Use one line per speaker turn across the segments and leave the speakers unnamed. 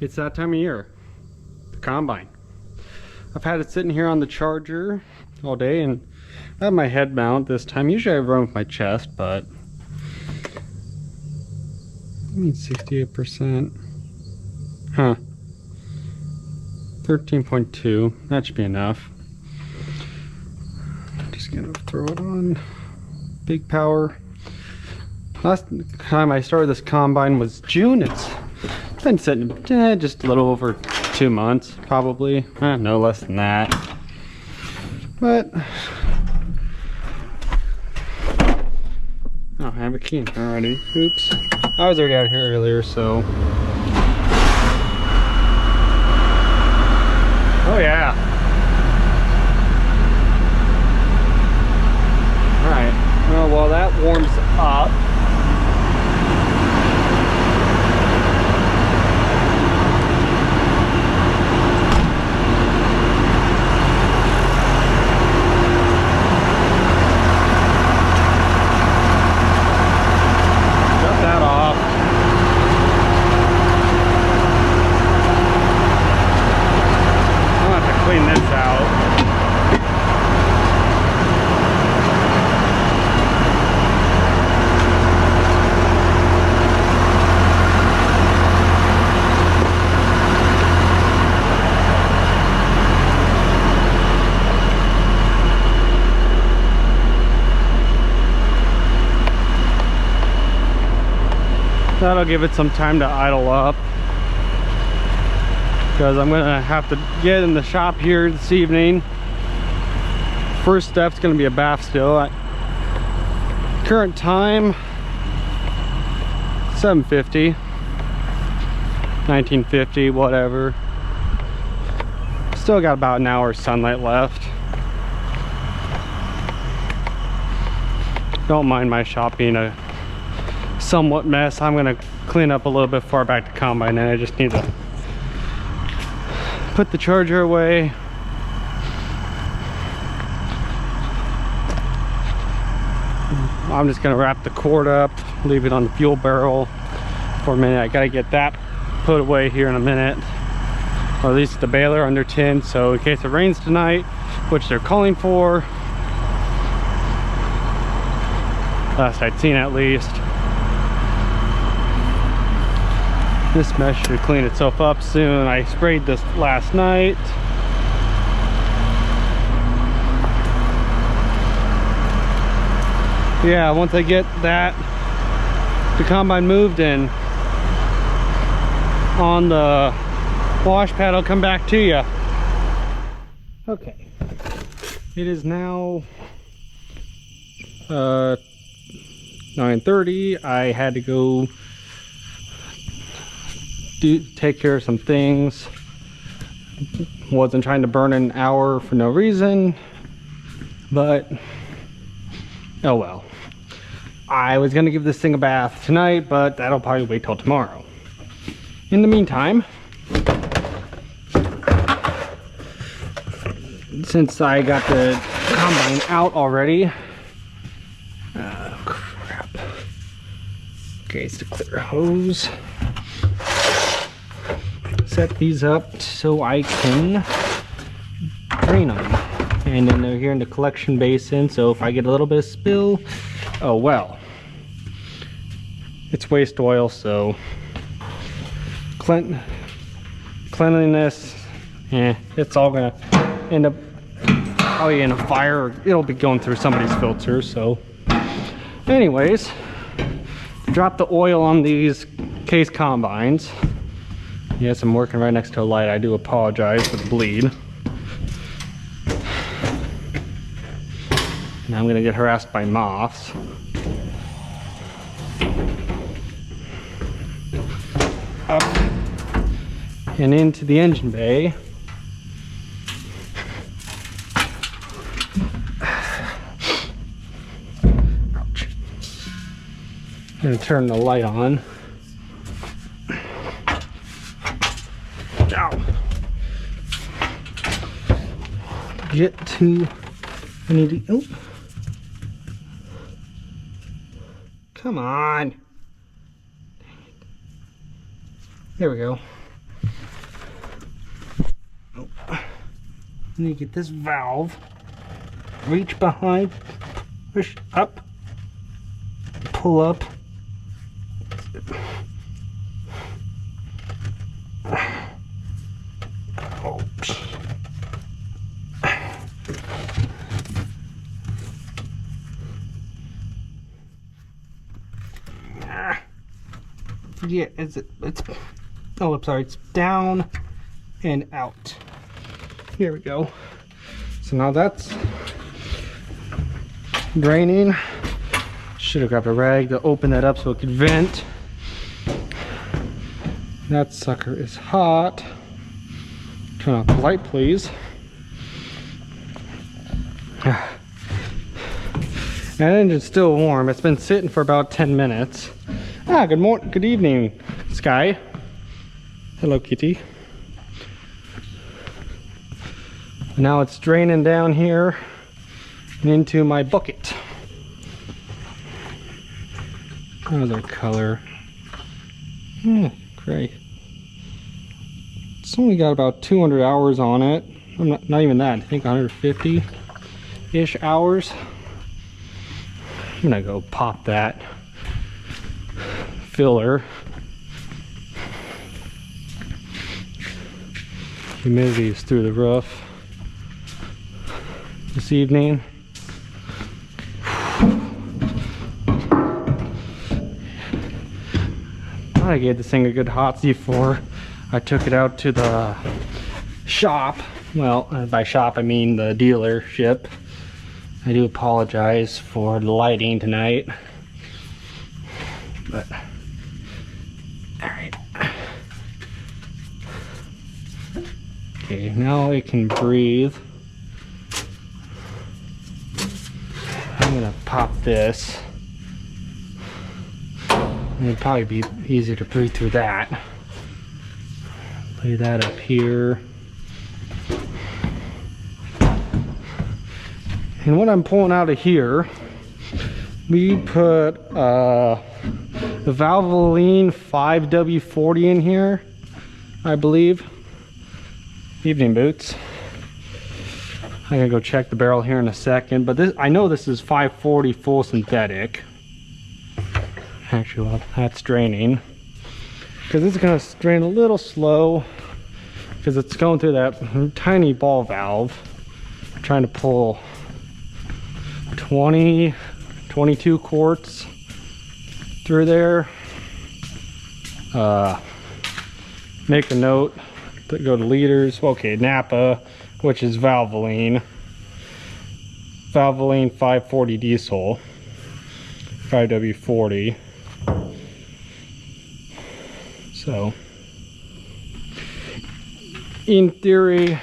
It's that time of year, the combine. I've had it sitting here on the charger all day, and I have my head mount this time. Usually I run with my chest, but I mean 68%. Huh. 13.2. That should be enough. Just gonna throw it on. Big power. Last time I started this combine was June. It's been sitting just a little over 2 months, probably. No less than that. But oh, I have a key already. Oops. I was already out here earlier, so. Oh yeah. Alright. Well, while that warms up, clean this out. That'll give it some time to idle up, because I'm gonna have to get in the shop here this evening. First step's gonna be a bath still. Current time 7:50, 1950, whatever. Still got about an hour of sunlight left. Don't mind my shop being a somewhat mess. I'm gonna clean up a little bit far back to combine, and I just need to put the charger away. I'm just gonna wrap the cord up, leave it on the fuel barrel for a minute. I gotta get that put away here in a minute, or at least the baler under tin, so in case it rains tonight, which they're calling for, last I'd seen at least. This mesh should clean itself up soon. I sprayed this last night. Yeah, once I get the combine moved in on the wash pad, I'll come back to you. Okay, it is now 9:30. I had to go take care of some things. Wasn't trying to burn an hour for no reason, but oh well. I was gonna give this thing a bath tonight, but that'll probably wait till tomorrow. In the meantime, since I got the combine out already, crap. Okay, it's the clear hose. Set these up so I can drain them, and then they're here in the collection basin, so if I get a little bit of spill, oh well, it's waste oil, so cleanliness, it's all gonna end up probably in a fire, or it'll be going through somebody's filter. So anyways, drop the oil on these case combines. Yes, I'm working right next to a light. I do apologize for the bleed. Now I'm gonna get harassed by moths. Up and into the engine bay. Ouch. I'm gonna turn the light on. Get to, I need to, oh, come on, there we go. And you get this valve, reach behind, push up, pull up. Oh. Yeah, it's oh, I'm sorry, it's down and out. Here we go. So now that's draining. Should have grabbed a rag to open that up so it could vent. That sucker is hot. Turn off the light, please. That engine's still warm. It's been sitting for about 10 minutes. Ah, good morning, good evening, Sky. Hello, Kitty. Now it's draining down here and into my bucket. How's our color? Great. It's only got about 200 hours on it. I'm not even that. I think 150-ish hours. I'm gonna go pop that filler. Humidity is through the roof this evening. I gave this thing a good hot before I took it out to the shop. Well, by shop I mean the dealership. I do apologize for the lighting tonight, but alright. Okay, now it can breathe. I'm gonna pop this. It'd probably be easier to breathe through that. Lay that up here. And what I'm pulling out of here, we put the Valvoline 5W40 in here, I believe. Evening boots. I'm gonna go check the barrel here in a second, but this, I know this is 540 full synthetic. Actually, well, that's draining. Because it's gonna drain a little slow because it's going through that tiny ball valve. I'm trying to pull 22 quarts through there. Make a note to go to liters. Okay, Napa, which is Valvoline 540 diesel, 5W40. So in theory,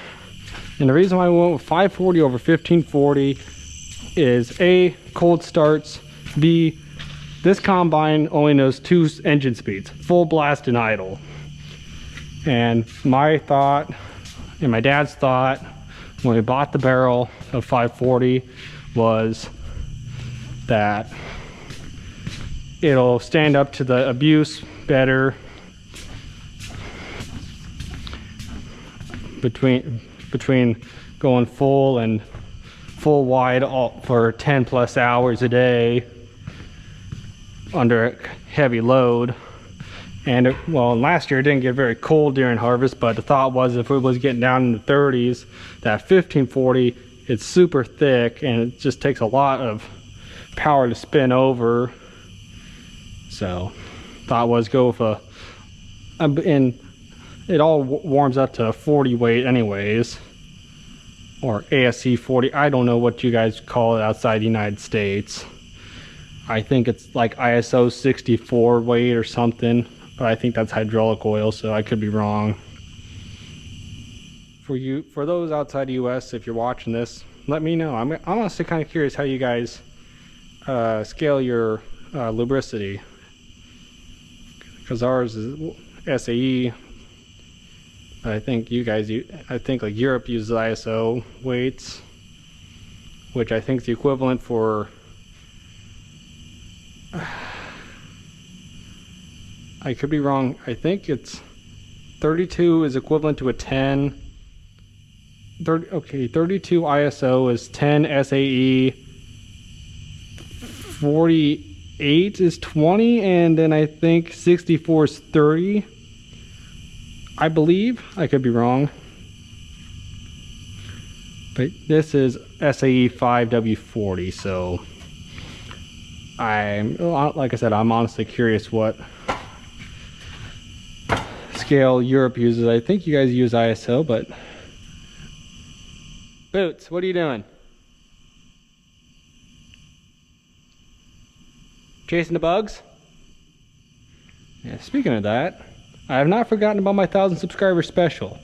and the reason why I went with 540 over 1540 is A, cold starts, B, this combine only knows 2 engine speeds, full blast and idle. And my thought and my dad's thought when we bought the barrel of 540 was that it'll stand up to the abuse better between going full and full wide all for 10 plus hours a day under a heavy load. And well, last year it didn't get very cold during harvest, but the thought was if it was getting down in the 30s, that 1540, it's super thick and it just takes a lot of power to spin over. So thought was go with a, and it all warms up to 40 weight anyways, or ASC 40. I don't know what you guys call it outside the United States. I think it's like ISO 64 weight or something, but I think that's hydraulic oil, so I could be wrong. For those outside the US, if you're watching this, let me know. I'm honestly kind of curious how you guys scale your lubricity, because ours is SAE. I think you guys, I think like Europe uses ISO weights, which I think is the equivalent for, I could be wrong, I think it's 32 is equivalent to a 10, 32 ISO is 10, SAE 48 is 20, and then I think 64 is 30. I believe, I could be wrong. But this is SAE 5W40, so like I said, I'm honestly curious what scale Europe uses. I think you guys use ISO, but Boots, what are you doing? Chasing the bugs? Yeah, speaking of that, I have not forgotten about my 1,000 subscriber special.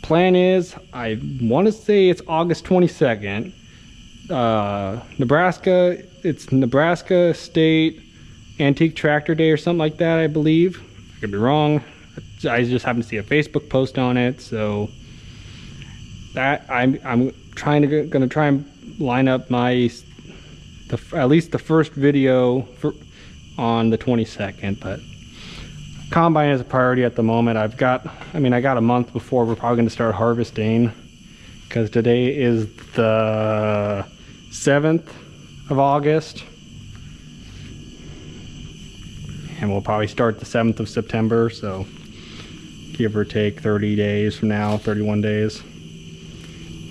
Plan is, I want to say it's August 22nd. Nebraska, it's Nebraska State Antique Tractor Day or something like that, I believe. I could be wrong. I just happened to see a Facebook post on it, so that I'm gonna try and line up my at least the first video on the 22nd. But combine is a priority at the moment. I got a month before we're probably going to start harvesting, because today is the 7th of August, and we'll probably start the 7th of September, so give or take 30 days from now, 31 days.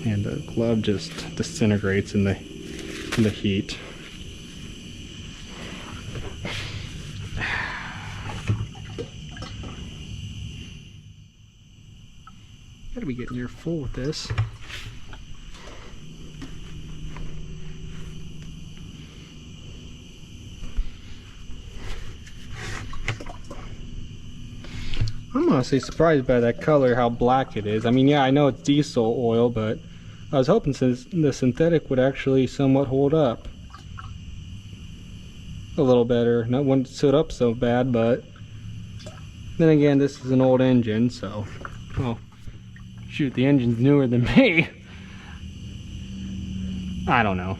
And the glove just disintegrates in the heat. Gotta be getting near full with this. I'm honestly surprised by that color, how black it is. I mean, yeah, I know it's diesel oil, but I was hoping since the synthetic would actually somewhat hold up a little better. Not wouldn't soot up so bad, but then again, this is an old engine, so, well, shoot, the engine's newer than me. I don't know.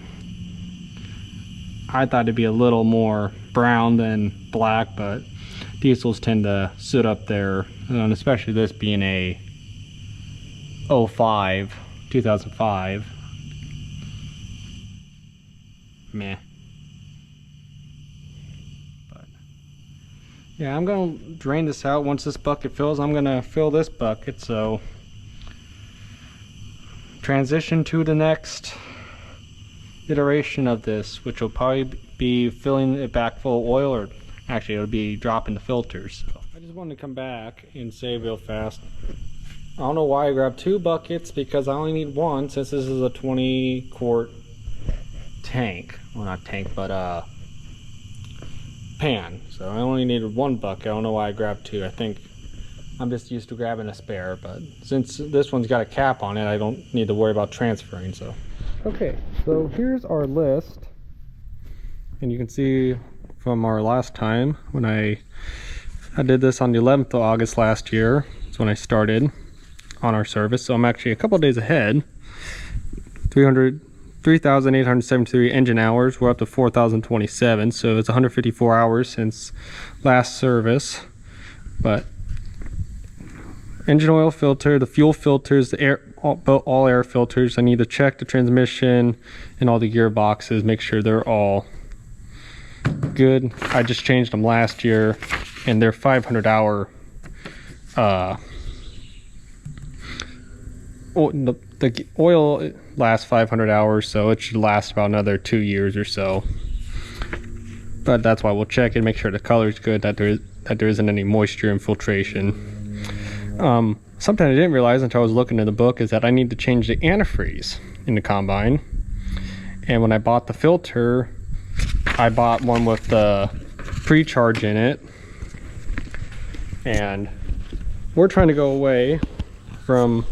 I thought it'd be a little more brown than black, but diesels tend to soot up there, and especially this being a 2005. Meh. But yeah, I'm gonna drain this out. Once this bucket fills, I'm gonna fill this bucket, so transition to the next iteration of this, which will probably be filling it back full of oil, or actually it'll be dropping the filters. So I just wanted to come back and say real fast, I don't know why I grabbed 2 buckets, because I only need 1 since this is a 20 quart tank. Well, not tank, but pan. So I only needed 1 bucket. I don't know why I grabbed 2. I think I'm just used to grabbing a spare, but since this one's got a cap on it, I don't need to worry about transferring. So okay, so here's our list, and you can see from our last time when I did this on the 11th of August last year. That's when I started on our service, so I'm actually a couple days ahead. 3,873 engine hours. We're up to 4,027, so it's 154 hours since last service. But engine oil filter, the fuel filters, the air, all air filters. I need to check the transmission and all the gearboxes, make sure they're all good. I just changed them last year, and they're 500 hour the oil lasts 500 hours, so it should last about another 2 years or so. But that's why we'll check and make sure the color's good, that there isn't any moisture infiltration. Something I didn't realize until I was looking in the book is that I need to change the antifreeze in the combine. And when I bought the filter, I bought one with the pre-charge in it, and we're trying to go away from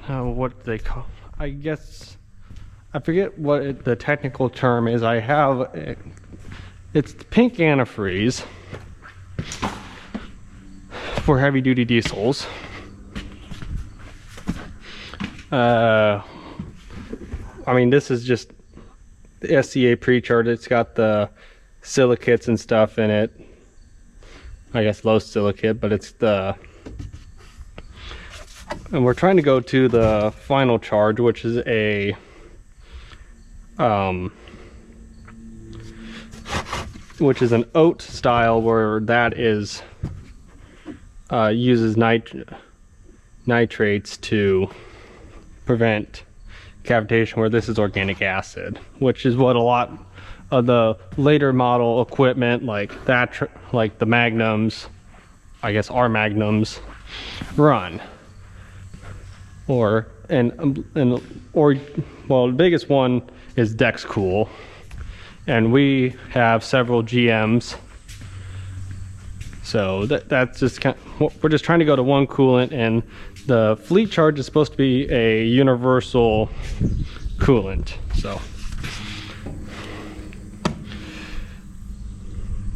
what they call, I guess, I forget what the technical term is. I have it's pink antifreeze for heavy duty diesels. I mean, this is just the SCA pre-charge. It's got the silicates and stuff in it. I guess low silicate, but it's the, and we're trying to go to the final charge, which is a which is an oat style, where that is uses nitrates to prevent cavitation, where this is organic acid, which is what a lot of the later model equipment like that, like the Magnums, I guess our Magnums, run. Or well, the biggest one is Dexcool, and we have several GMs. So that's just kind of, we're just trying to go to one coolant, and the fleet charge is supposed to be a universal coolant.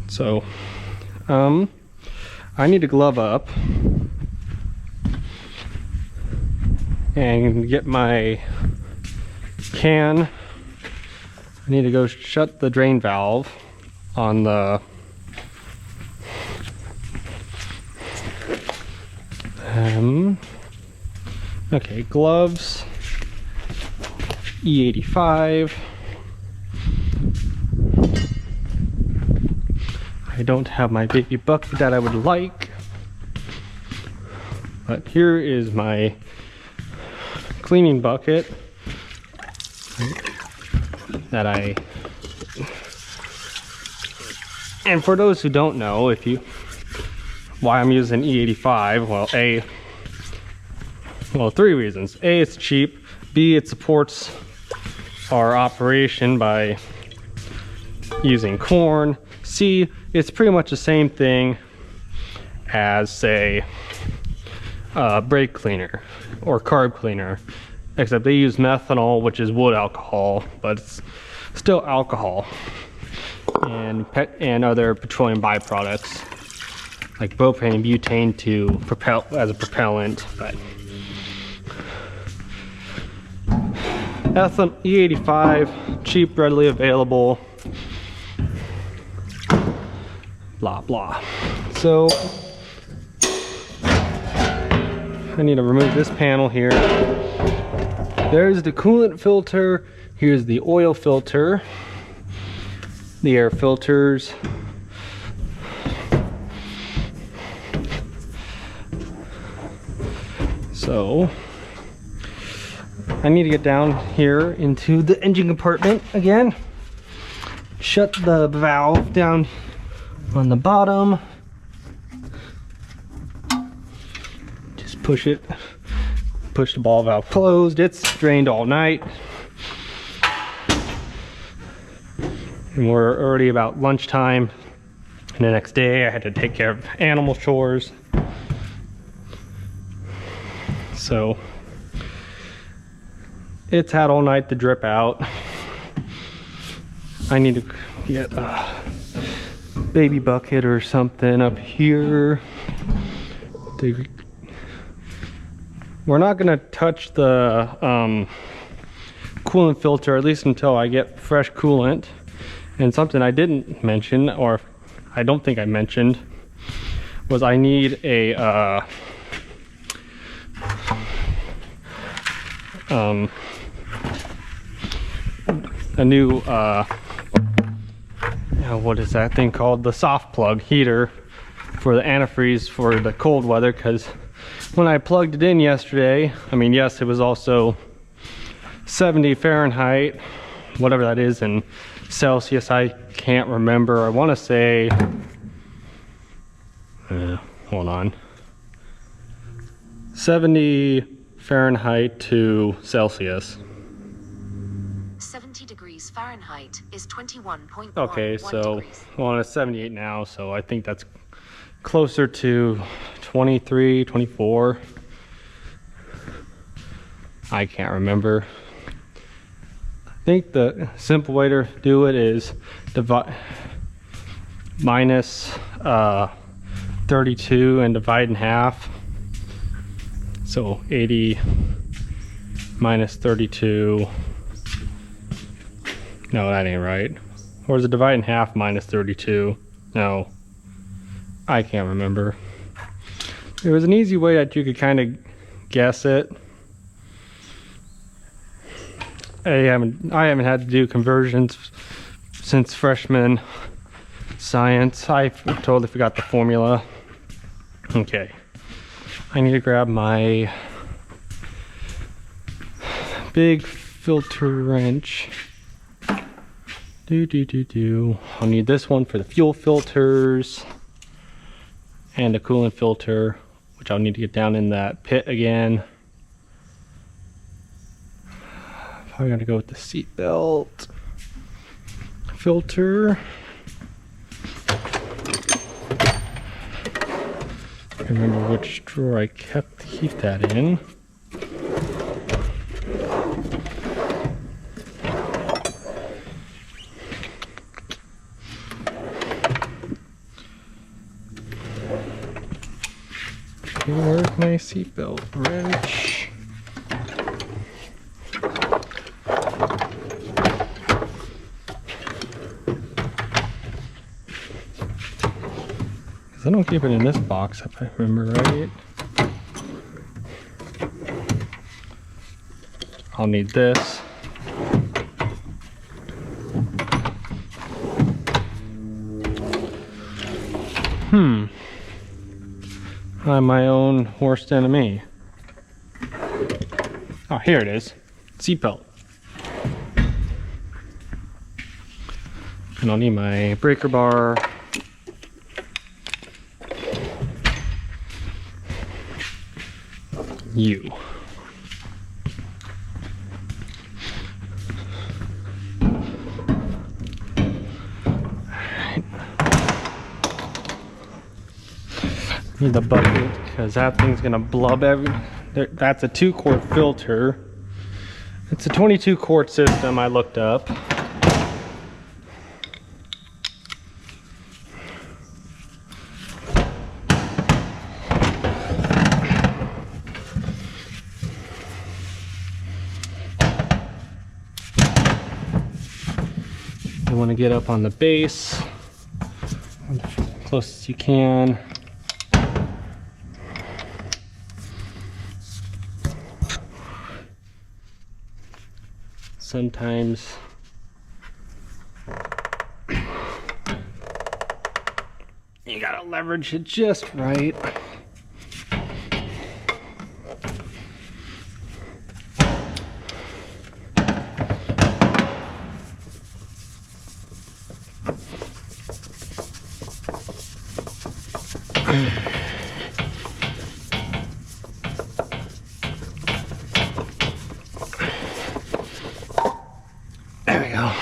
So I need to glove up and get my can. I need to go shut the drain valve on the okay, gloves, E85. I don't have my baby bucket that I would like, but here is my cleaning bucket that and for those who don't know, why I'm using E85, well, three reasons. A, it's cheap. B, it supports our operation by using corn. C, it's pretty much the same thing as, say, brake cleaner or carb cleaner, except they use methanol, which is wood alcohol, but it's still alcohol, and other petroleum byproducts like propane and butane to propel as a propellant. But ethanol, E85, cheap, readily available, blah blah. So I need to remove this panel here. There's the coolant filter. Here's the oil filter, the air filters. So I need to get down here into the engine compartment again. Shut the valve down on the bottom. Just push it. Push the ball valve closed. It's drained all night. And we're already about lunchtime. And the next day I had to take care of animal chores. So it's had all night to drip out. I need to get a baby bucket or something up here. We're not gonna touch the coolant filter, at least until I get fresh coolant. And something I didn't mention, or I don't think I mentioned, was I need a new what is that thing called, the soft plug heater for the antifreeze for the cold weather, because when I plugged it in yesterday, I mean, yes, it was also 70 Fahrenheit, whatever that is in Celsius, I can't remember. I want to say hold on, 70 Fahrenheit to Celsius.
70 degrees Fahrenheit is 21.1.
Okay, so
degrees.
Well, it's 78 now, so I think that's closer to 23, 24. I can't remember. I think the simple way to do it is divide minus 32 and divide in half. So 80 minus 32. No, that ain't right. Or is it divide in half minus 32? No. I can't remember. There was an easy way that you could kind of guess it. I haven't had to do conversions since freshman science. I totally forgot the formula. Okay, I need to grab my big filter wrench. I'll need this one for the fuel filters and a coolant filter, which I'll need to get down in that pit again. Probably gonna go with the seat belt filter. I remember which drawer I keep that in. Okay, where's my seatbelt wrench? I don't keep it in this box if I remember right. I'll need this. I'm my own worst enemy. Oh, here it is. Seatbelt. And I'll need my breaker bar. You. Need the bucket because that thing's gonna blub that's a 2-quart filter. It's a 22-quart system I looked up. You want to get up on the base as close as you can. Sometimes you gotta leverage it just right. There we go.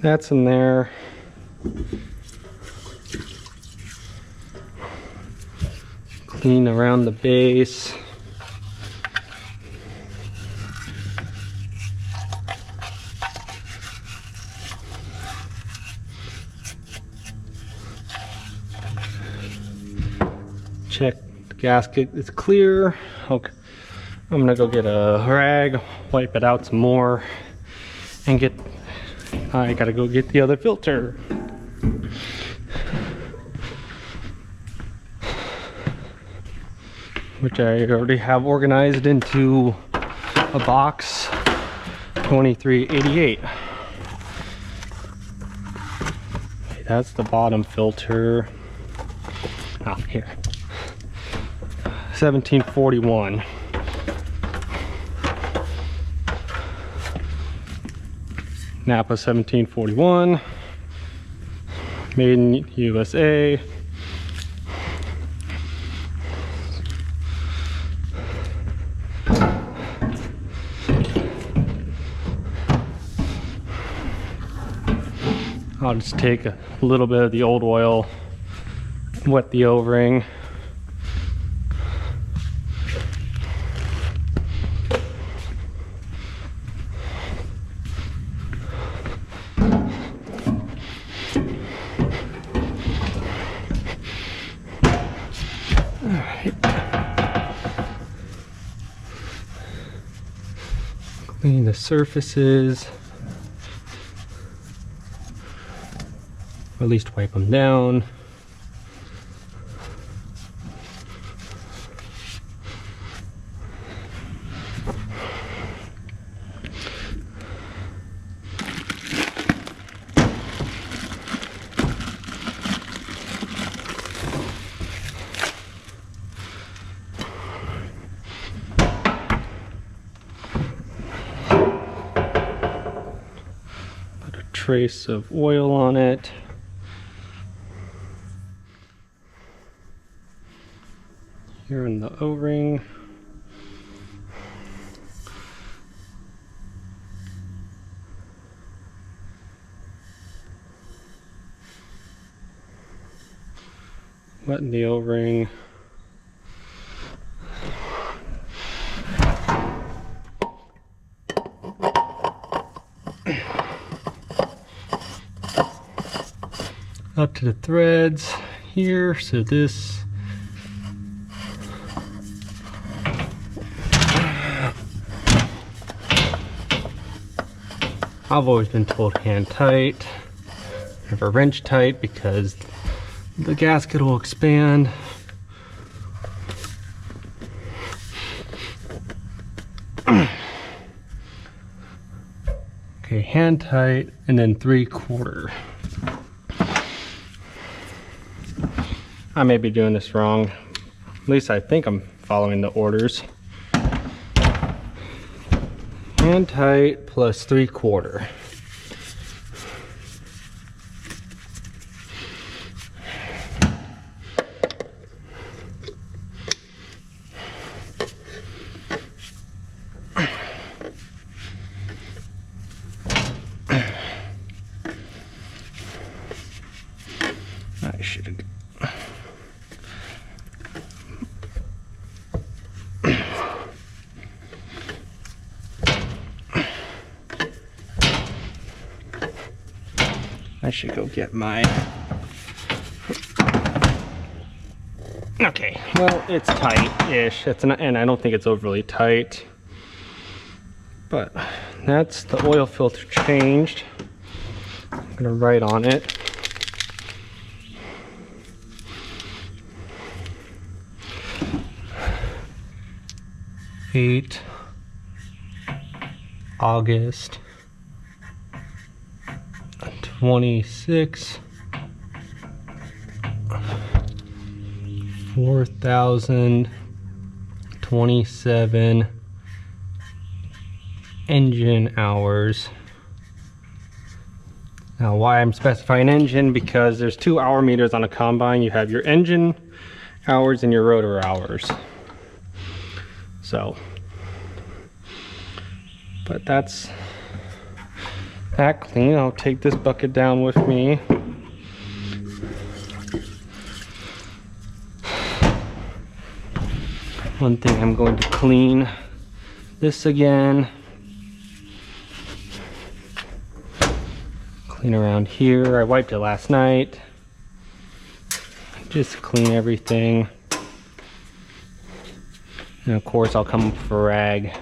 That's in there. Clean around the base. Check the gasket is clear. Okay. I'm gonna go get a rag, wipe it out some more, and I gotta go get the other filter. Which I already have organized into a box, 2388. Okay, that's the bottom filter. Oh, here. 1741. Napa 1741, made in USA. I'll just take a little bit of the old oil, wet the O-ring. Clean the surfaces. at least wipe them down. Trace of oil on it. Here in the O-ring. Wetting the O-ring. Up to the threads here, so this I've always been told hand tight, never wrench tight, because the gasket will expand. Okay, hand tight, and then 3/4. I may be doing this wrong. At least I think I'm following the orders. Hand tight plus 3/4. I should have. I should go get my. Okay, well, it's tight-ish. And I don't think it's overly tight. But that's the oil filter changed. I'm gonna write on it. August 26, 4,027 engine hours. Now, why I'm specifying engine, because there's 2 hour meters on a combine. You have your engine hours and your rotor hours. So, but that's that clean. I'll take this bucket down with me. One thing, I'm going to clean this again. Clean around here. I wiped it last night. Just clean everything. And of course I'll come up with a rag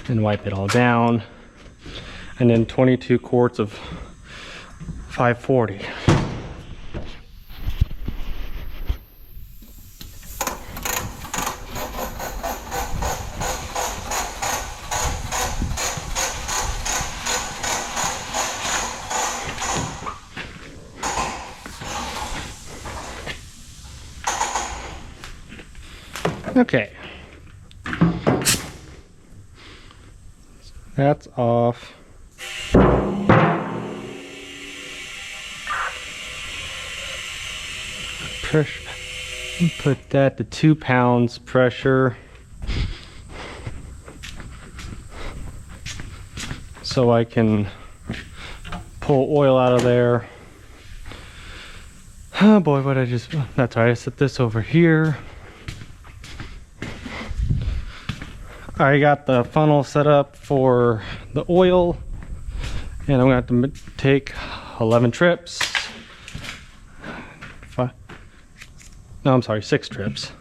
and wipe it all down. And then 22 quarts of 540. Okay. That's off. Pressure. Put that to 2 pounds pressure. So I can pull oil out of there. Oh boy, what I just, that's all right. I set this over here. I got the funnel set up for the oil, and I'm going to have to take 11 trips. 6 trips.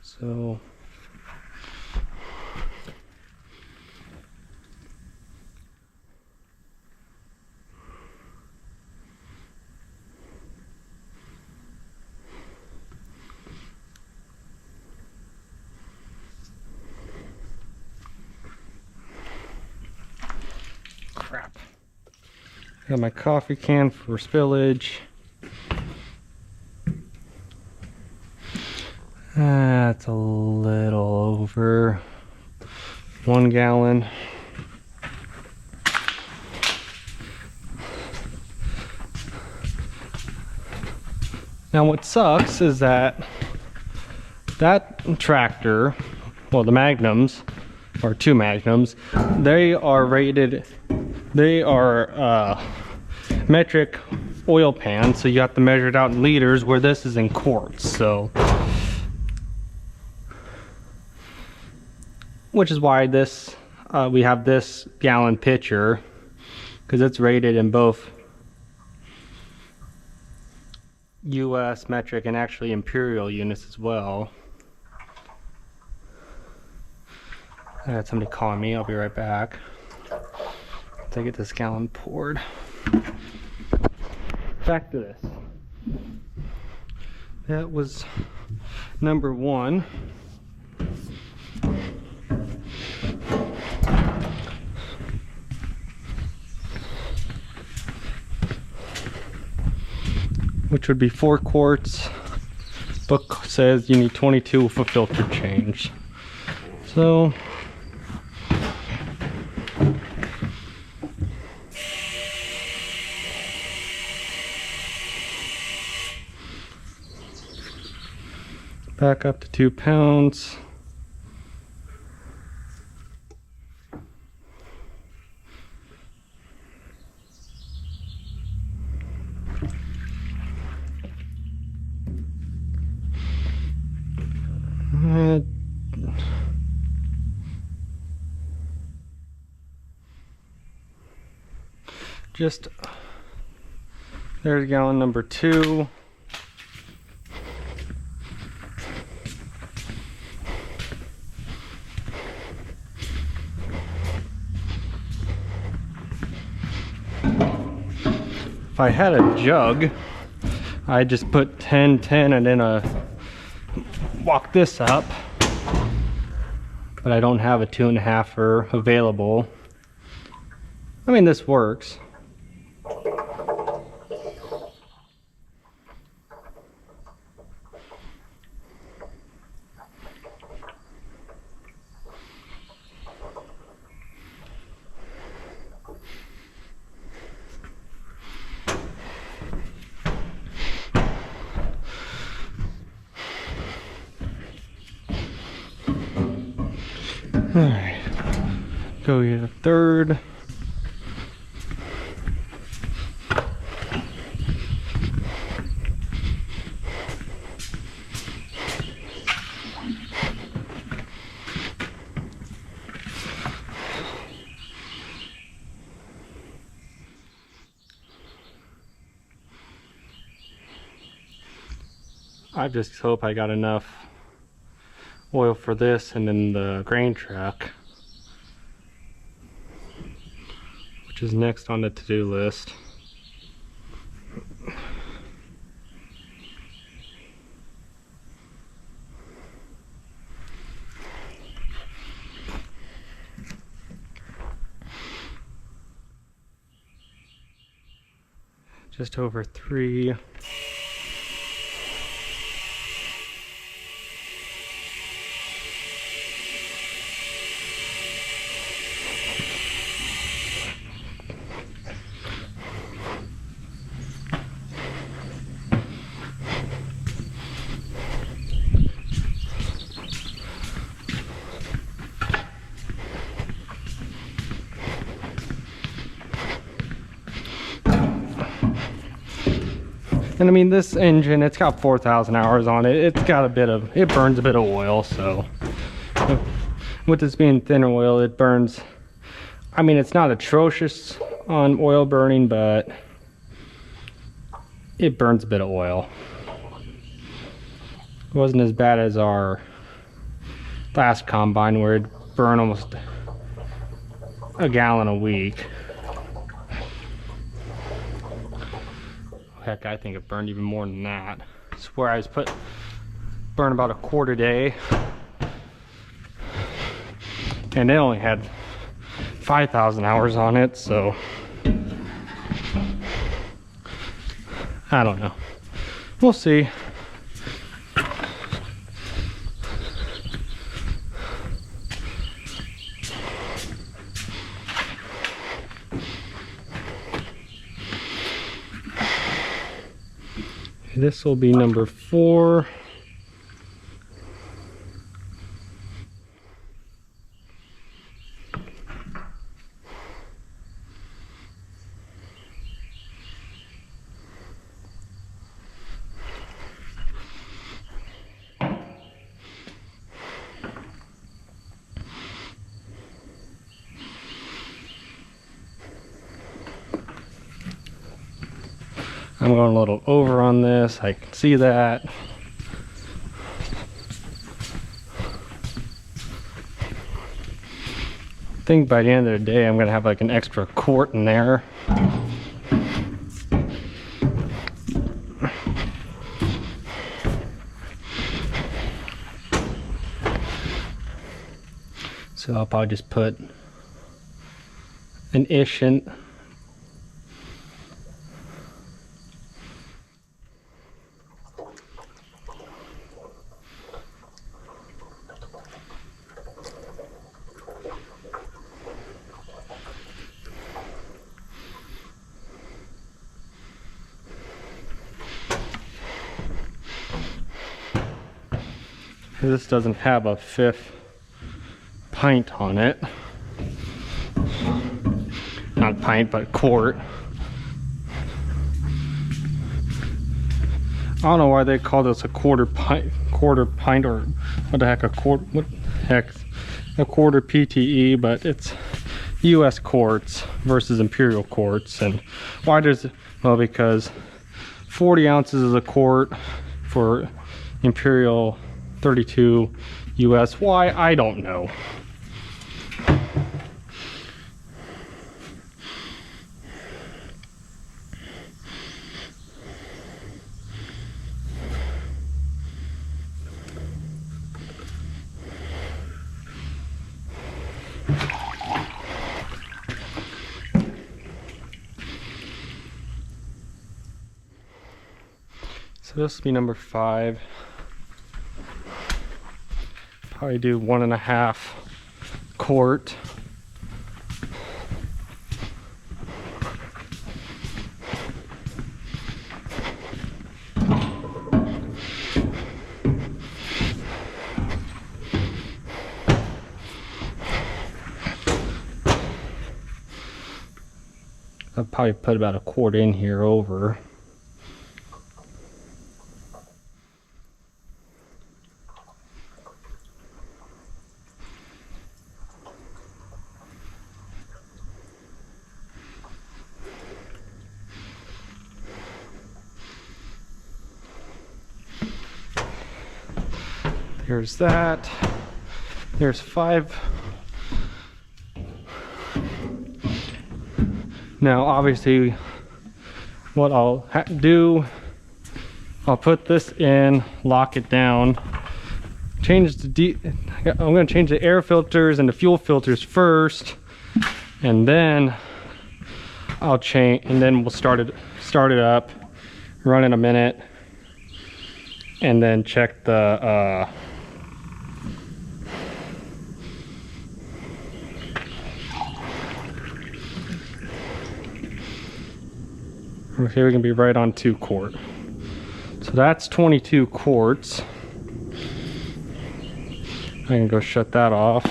So Got my coffee can for spillage. That's a little over 1 gallon. Now what sucks is that tractor, well the Magnums, or 2 Magnums, they are rated, they are metric oil pans, so you have to measure it out in liters, where this is in quarts. So, which is why this we have this gallon pitcher, because it's rated in both US metric and actually imperial units as well. I got somebody calling me, I'll be right back. Once I get this gallon poured. Back to this. That was number 1. Which would be 4 quarts. Book says you need 22 with a filter change. So back up to 2 pounds. Just there's gallon number 2. If I had a jug, I just put 10, 10, and then walk this up. But I don't have a 2.5er available. I mean, this works. Alright, go get a 1/3. I just hope I got enough oil for this and then the grain truck, which is next on the to-do list. Just over 3. And I mean, this engine, it's got 4,000 hours on it. It's got a bit of, it burns a bit of oil. So with this being thinner oil, it burns, I mean, it's not atrocious on oil burning, but it burns a bit of oil. It wasn't as bad as our last combine where it burned almost a gallon a week. Heck, I think it burned even more than that. I swear I was burn about a quart a day. And it only had 5,000 hours on it, so I don't know. We'll see. This will be number 4. I'm going a little over on this, I can see that. I think by the end of the day I'm gonna have like an extra quart in there. So I'll probably just put an ish in. This doesn't have a 5th pint on it. Not pint, but quart. I don't know why they call this a quarter pint, or what the heck, a quarter PTE, but it's US quarts versus imperial quarts. And why does it? Well, because 40 ounces is a quart for imperial, 32 US. Why? I don't know. So this will be number 5. Probably do 1.5 quart. I'll probably put about a quart in here over. There's that. There's 5. Now, obviously, what I'll do, I'll put this in, lock it down, change the I'm going to change the air filters and the fuel filters first, and then I'll change, and then we'll start it up, run in a minute, and then check the okay, we can be right on 2 quart. So that's 22 quarts. I can go shut that off.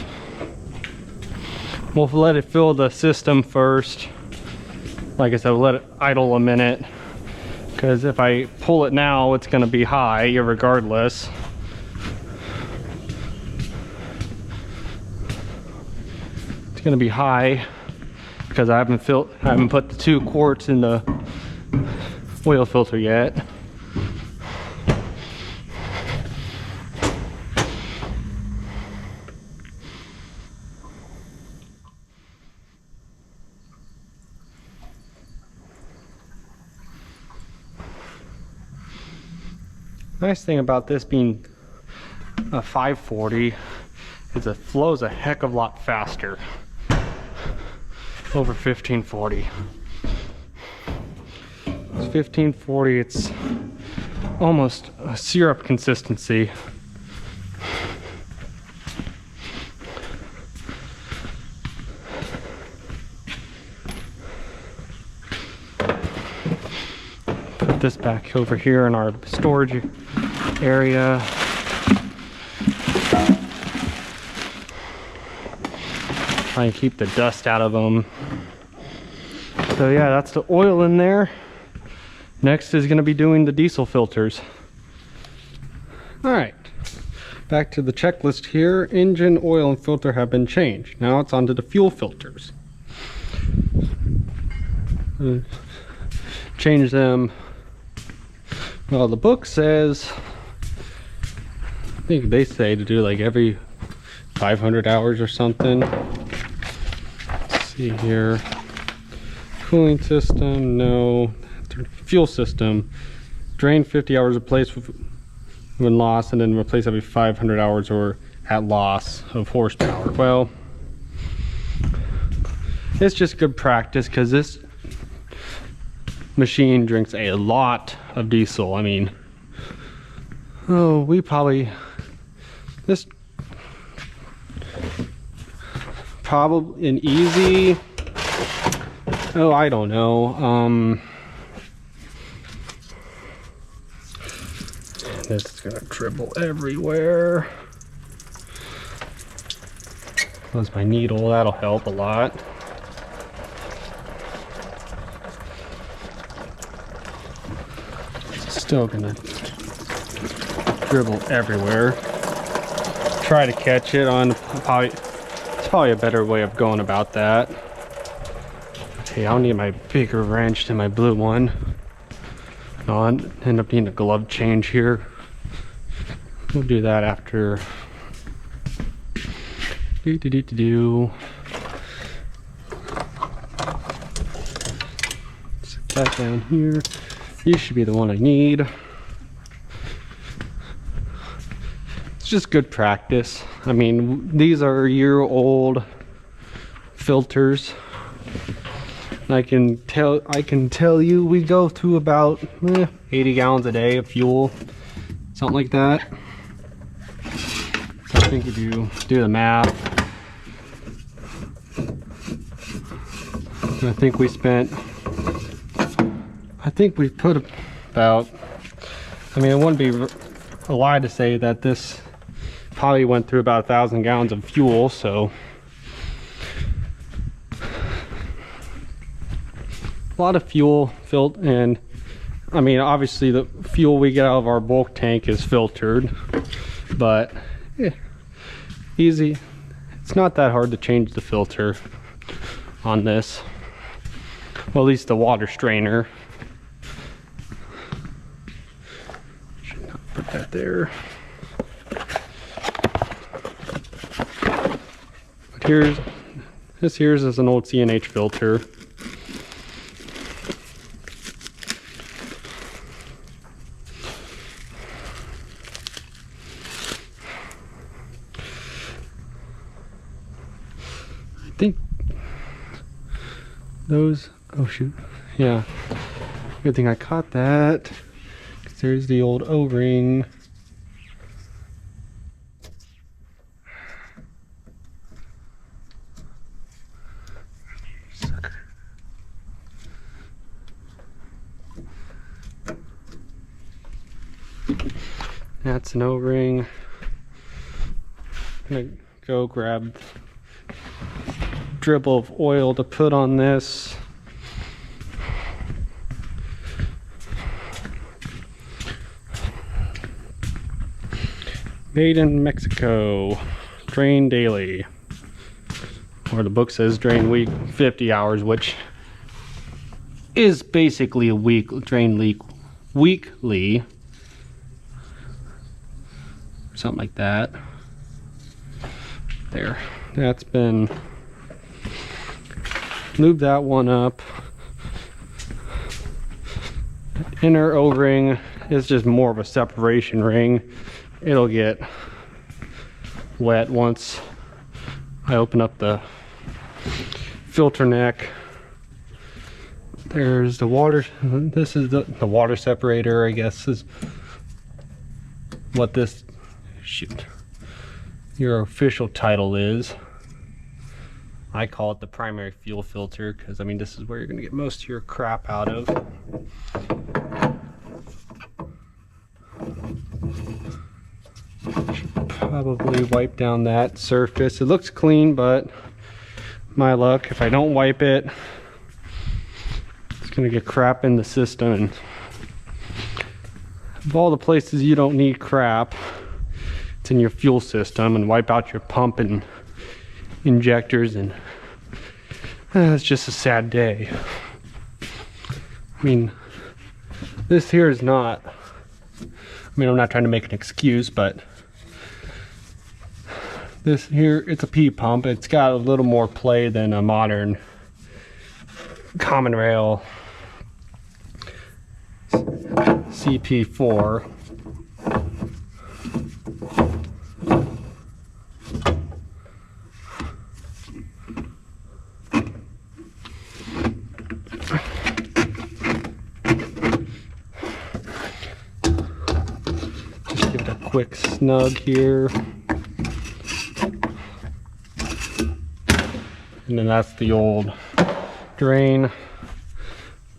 We'll let it fill the system first. Like I said, we'll let it idle a minute, because if I pull it now, it's going to be high irregardless. It's going to be high because I haven't put the 2 quarts in the oil filter yet. Nice thing about this being a 540 is it flows a heck of a lot faster over 1540. It's 1540. It's almost a syrup consistency. Put this back over here in our storage area. Try and keep the dust out of them. So yeah, that's the oil in there. Next is going to be doing the diesel filters. All right, back to the checklist here. Engine, oil, and filter have been changed. Now it's onto the fuel filters. Change them. Well, the book says, I think they say to do like every 500 hours or something. Let's see here. Cooling system, no. Fuel system, drain 50 hours, replace when lost, and then replace every 500 hours or at loss of horsepower. Well, it's just good practice because this machine drinks a lot of diesel. I mean, oh, we probably, this probably an easy, oh, I don't know, this is gonna dribble everywhere. Close my needle, that'll help a lot. Still gonna dribble everywhere. Try to catch it on probably, it's probably a better way of going about that. Okay, I'll need my bigger wrench than my blue one. I'll end up needing a glove change here. We'll do that after. Set that down here. You should be the one I need. It's just good practice. I mean, these are year-old filters. I can tell you we go through about 80 gallons a day of fuel, something like that. So I think if you do the math, I think we put about, I mean, it wouldn't be a lie to say that this probably went through about 1,000 gallons of fuel, so a lot of fuel filled. And I mean, obviously the fuel we get out of our bulk tank is filtered, but easy. It's not that hard to change the filter on this, well, at least the water strainer. Should not put that there. But here's is an old CNH filter. I think those, oh shoot, yeah, good thing I caught that, because there's the old O-ring. Sucker. That's an O-ring. I'm gonna go grab dribble of oil to put on this. Made in Mexico. Drain daily. Or the book says drain week 50 hours, which is basically a week drain leak weekly. Something like that. There. That's been, move that one up. Inner O-ring is just more of a separation ring. It'll get wet once I open up the filter neck. There's the water. This is the water separator, I guess, is what this, shoot, your official title is. I call it the primary fuel filter because, I mean, this is where you're going to get most of your crap out of. Should probably wipe down that surface. It looks clean, but my luck, if I don't wipe it, it's going to get crap in the system. And of all the places you don't need crap, it's in your fuel system, and wipe out your pump and injectors, and it's just a sad day. I mean, this here is not, I mean, I'm not trying to make an excuse, but this here, it's a P pump. It's got a little more play than a modern common rail CP4. Just give it a quick snug here. And then that's the old drain.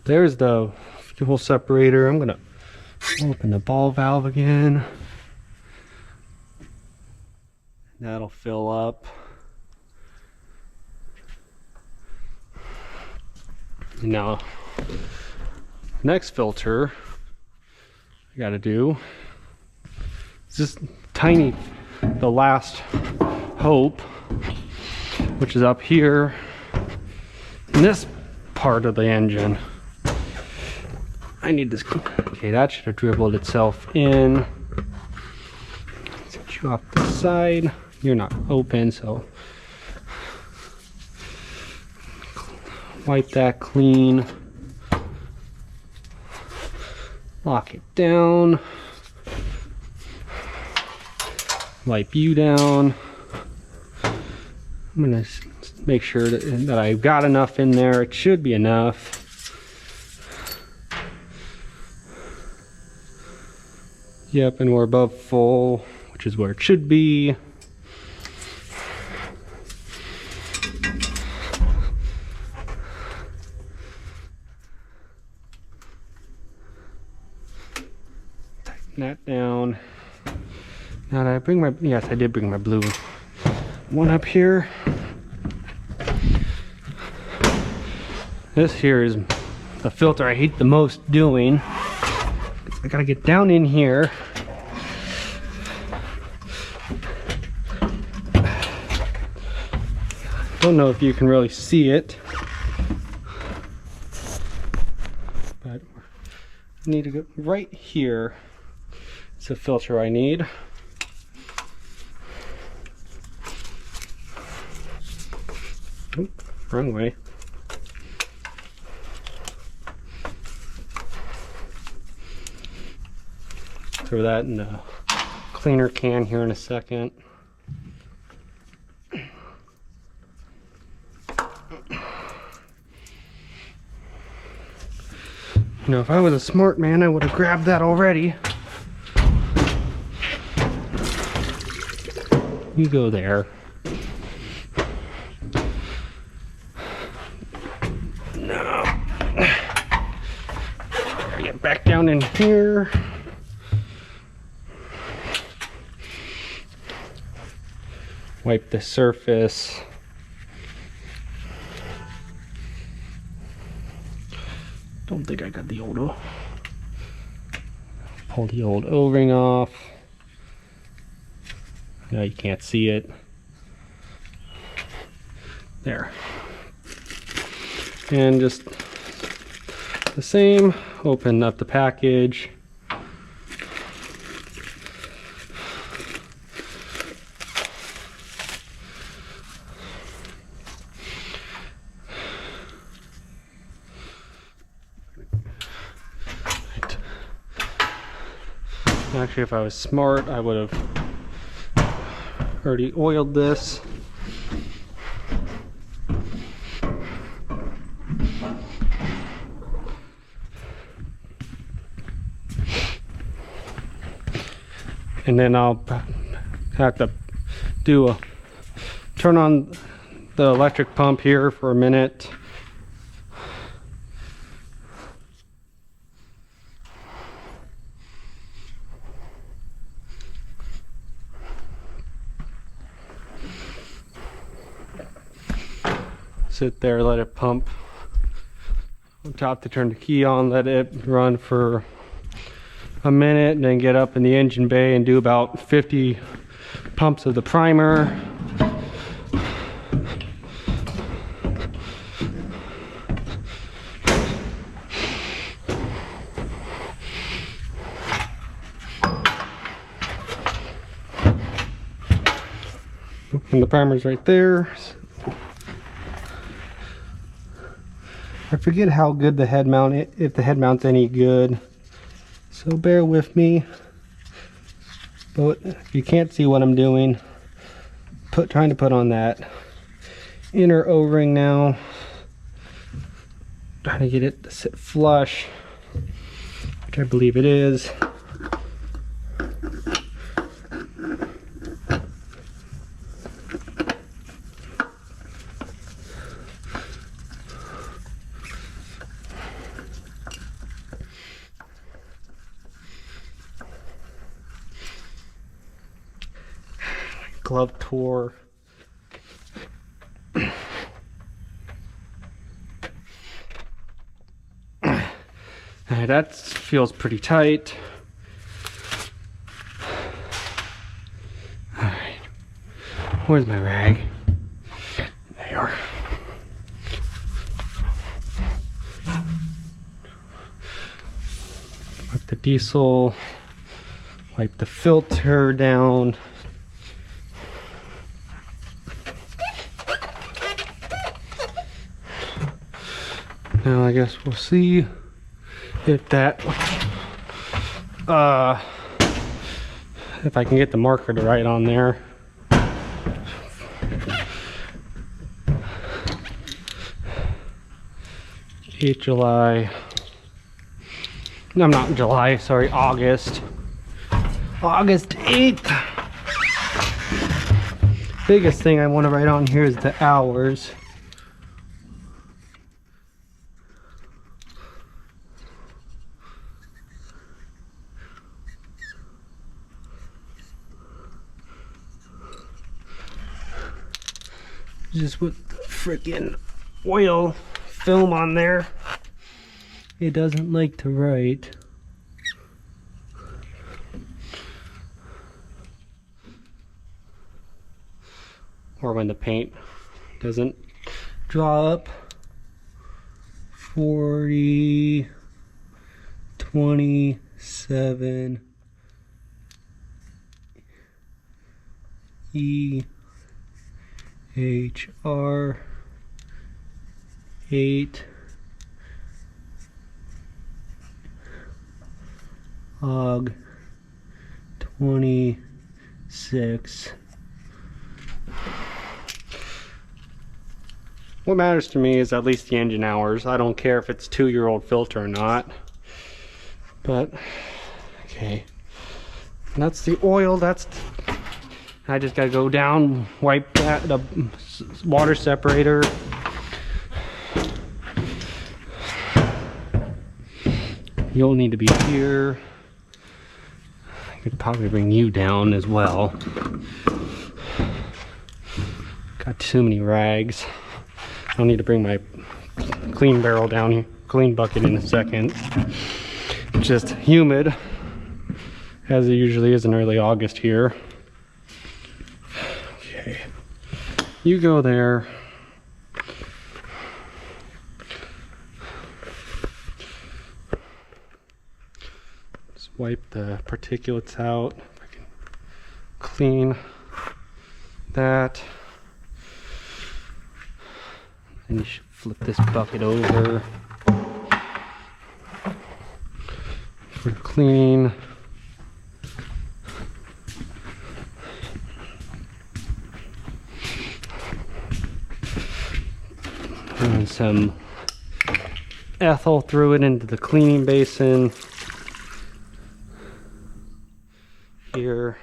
There's the fuel separator. I'm gonna open the ball valve again. That'll fill up. Now, next filter I gotta do is just tiny, the last hope, which is up here in this part of the engine. I need this. Okay, that should have dribbled itself in. Set you off the side. You're not open, so wipe that clean. Lock it down. Wipe you down. I'm gonna make sure that I've got enough in there. It should be enough. Yep, and we're above full, which is where it should be. Tighten that down. Now, did I bring my, yes, I did bring my blue one up here. This here is the filter I hate the most doing. I gotta get down in here. Don't know if you can really see it, but I need to go right here. It's a filter I need. Oop, wrong way. Throw that in the cleaner can here in a second. You know, if I was a smart man, I would have grabbed that already. You go there. No. Get back down in here. Wipe the surface. Don't think I got the old O. Pull the old O-ring off. Now you can't see it. There. And just the same, open up the package. Actually, if I was smart, I would have already oiled this. and then I'll have to turn on the electric pump here for a minute. Sit there, let it pump. On top to turn the key on, let it run for a minute, and then get up in the engine bay and do about 50 pumps of the primer. And the primer's right there. I forget how good the head mount is, if the head mount's any good, so bear with me. But if you can't see what I'm doing, trying to put on that inner O-ring now, trying to get it to sit flush, which I believe it is. Glove tour. That feels pretty tight. All right, where's my rag? There you are. Wipe the diesel, wipe the filter down. Now I guess we'll see if that, if I can get the marker to write on there. July. No, not July, sorry, August. August 8th. Biggest thing I want to write on here is the hours. Just put the freaking oil film on there. It doesn't like to write. Or when the paint doesn't draw up. 40, 27, HR 8 OG 26. What matters to me is at least the engine hours. I don't care if it's 2-year-old filter or not. But okay, and that's the oil. I just gotta go down, wipe that, the water separator. You'll need to be here. I could probably bring you down as well. Got too many rags. I'll need to bring my clean barrel down here, clean bucket in a second. Just humid, as it usually is in early August here. Okay, you go there. Just wipe the particulates out. If I can clean that. And you should flip this bucket over for cleaning. And some ethyl threw it into the cleaning basin. here.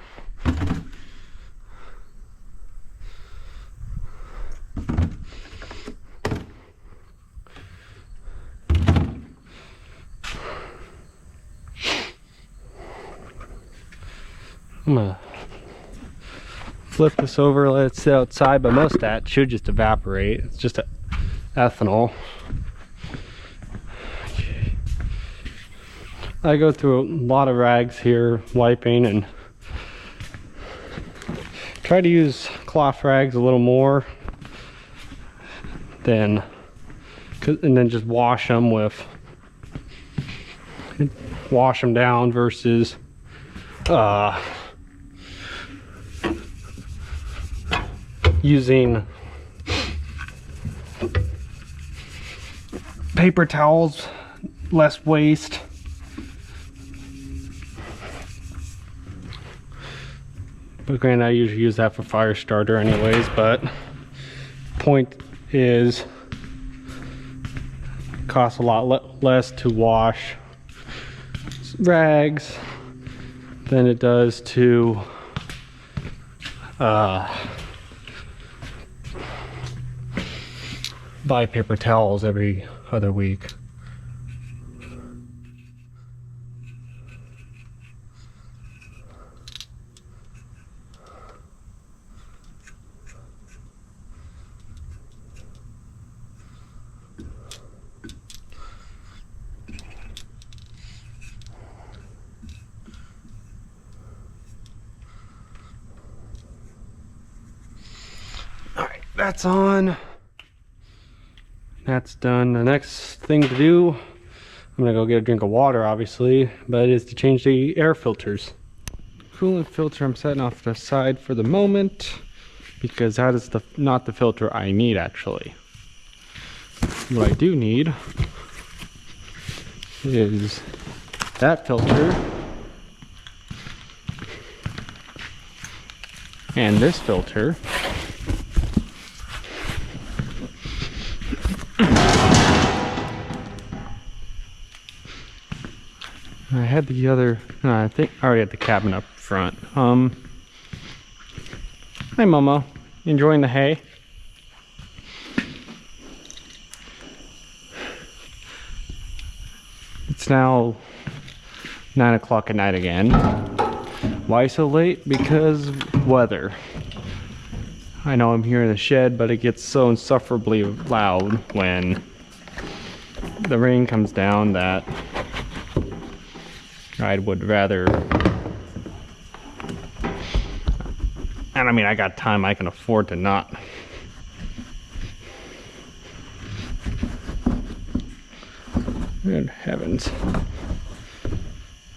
I'm gonna flip this over, let it sit outside, but most of that should just evaporate. It's just ethanol. Okay. I go through a lot of rags here, wiping, and try to use cloth rags a little more than, and then just wash them down versus using paper towels, less waste. But granted, I usually use that for fire starter anyways, but point is, it costs a lot less to wash rags than it does to buy paper towels every other week. Alright, that's on. That's done. The next thing to do, I'm gonna go get a drink of water obviously, but is to change the air filters. Coolant filter I'm setting off to the side for the moment because that is not the filter I need actually. What I do need is that filter and this filter. I had the other, I think I already had the cabin up front. Hi Mama, enjoying the hay? It's now 9 o'clock at night again. Why so late? Because weather. I know I'm here in the shed, but it gets so insufferably loud when the rain comes down that I would rather, and I mean, I got time, I can afford to not. Good heavens.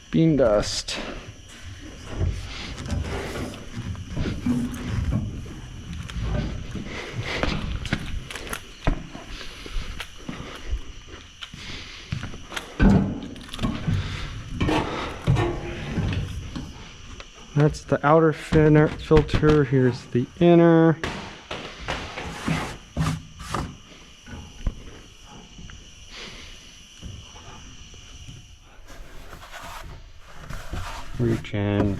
Bean dust. That's the outer filter, here's the inner. Reach in,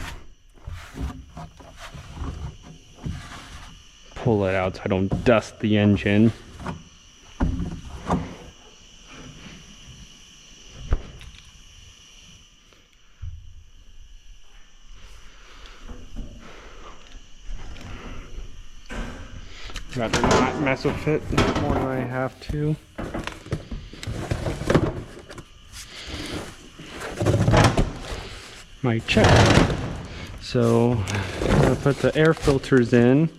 pull it out so I don't dust the engine. Rather not mess with it more than I have to. My check. So I'm gonna put the air filters in.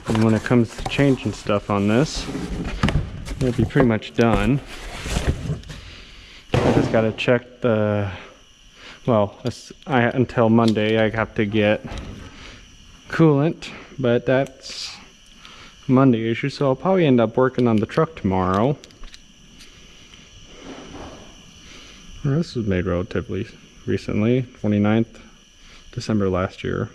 And when it comes to changing stuff on this, it'll be pretty much done. I just gotta check the, well, until Monday I have to get coolant, but that's Monday issue, so I'll probably end up working on the truck tomorrow. This was made relatively recently, 29th December last year.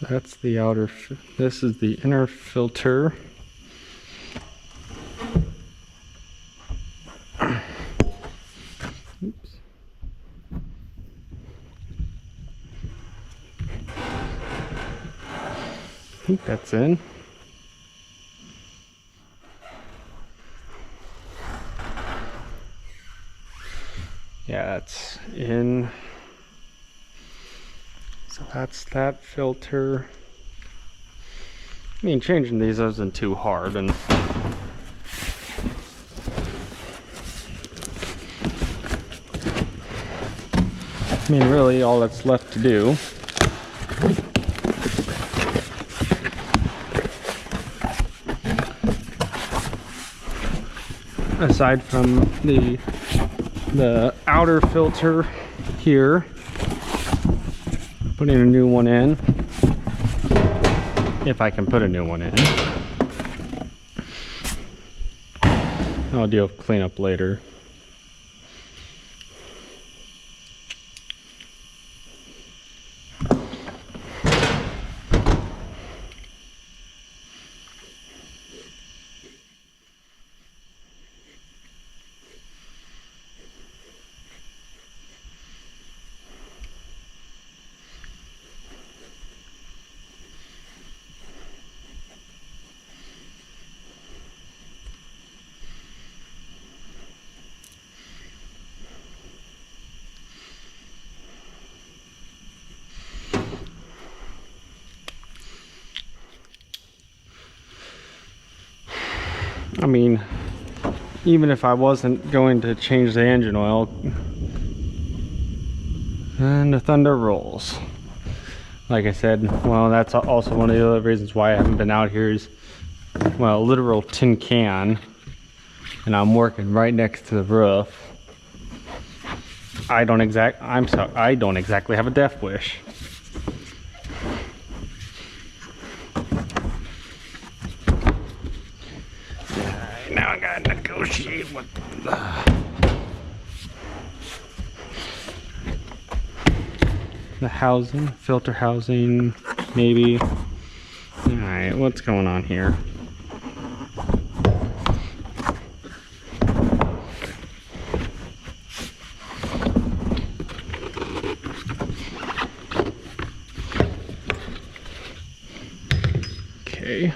So that's the outer, this is the inner filter. Oops. I think that's in. Yeah, that's in. So that's that filter. I mean, changing these isn't too hard, and I mean, really all that's left to do aside from the outer filter here, putting a new one in, if I can put a new one in. I'll deal with cleanup later. I mean, even if I wasn't going to change the engine oil, and the thunder rolls. Like I said, well, that's also one of the other reasons why I haven't been out here is, well, literal tin can, and I'm working right next to the roof. I don't exactly have a death wish. Now I gotta negotiate with the housing, filter housing, maybe. Alright, what's going on here? Okay.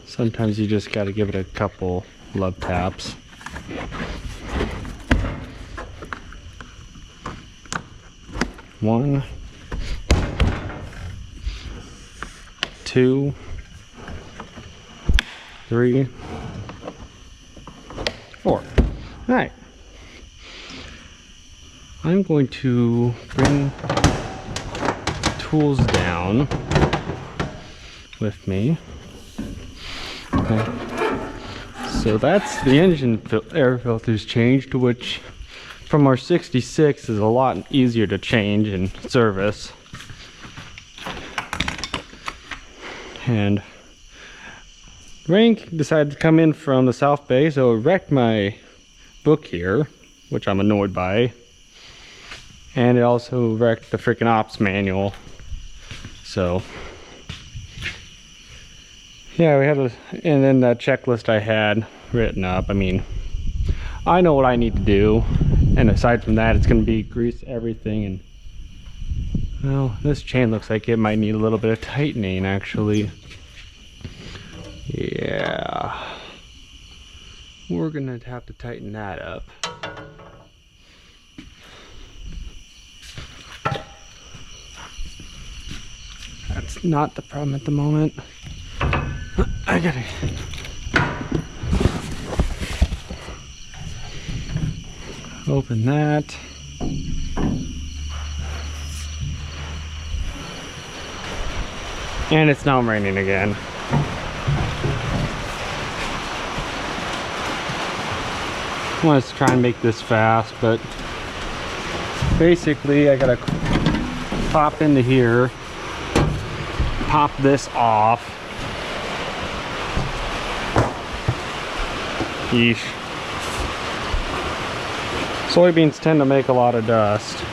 Sometimes you just got to give it a couple love taps. One, two, three, four. All right. I'm going to bring tools down with me. Okay. So that's the engine air filters changed, which from our 66 is a lot easier to change and service. And rain decided to come in from the South Bay, so it wrecked my book here, which I'm annoyed by. And it also wrecked the freaking ops manual. So yeah, we had and then the checklist I had written up. I mean, I know what I need to do, and aside from that, it's going to be grease everything. And well, this chain looks like it might need a little bit of tightening, actually. Yeah, we're gonna have to tighten that up. That's not the problem at the moment. I gotta open that. And it's now raining again. I want to try and make this fast, but basically I gotta pop into here, pop this off. Yeesh. Soybeans tend to make a lot of dust.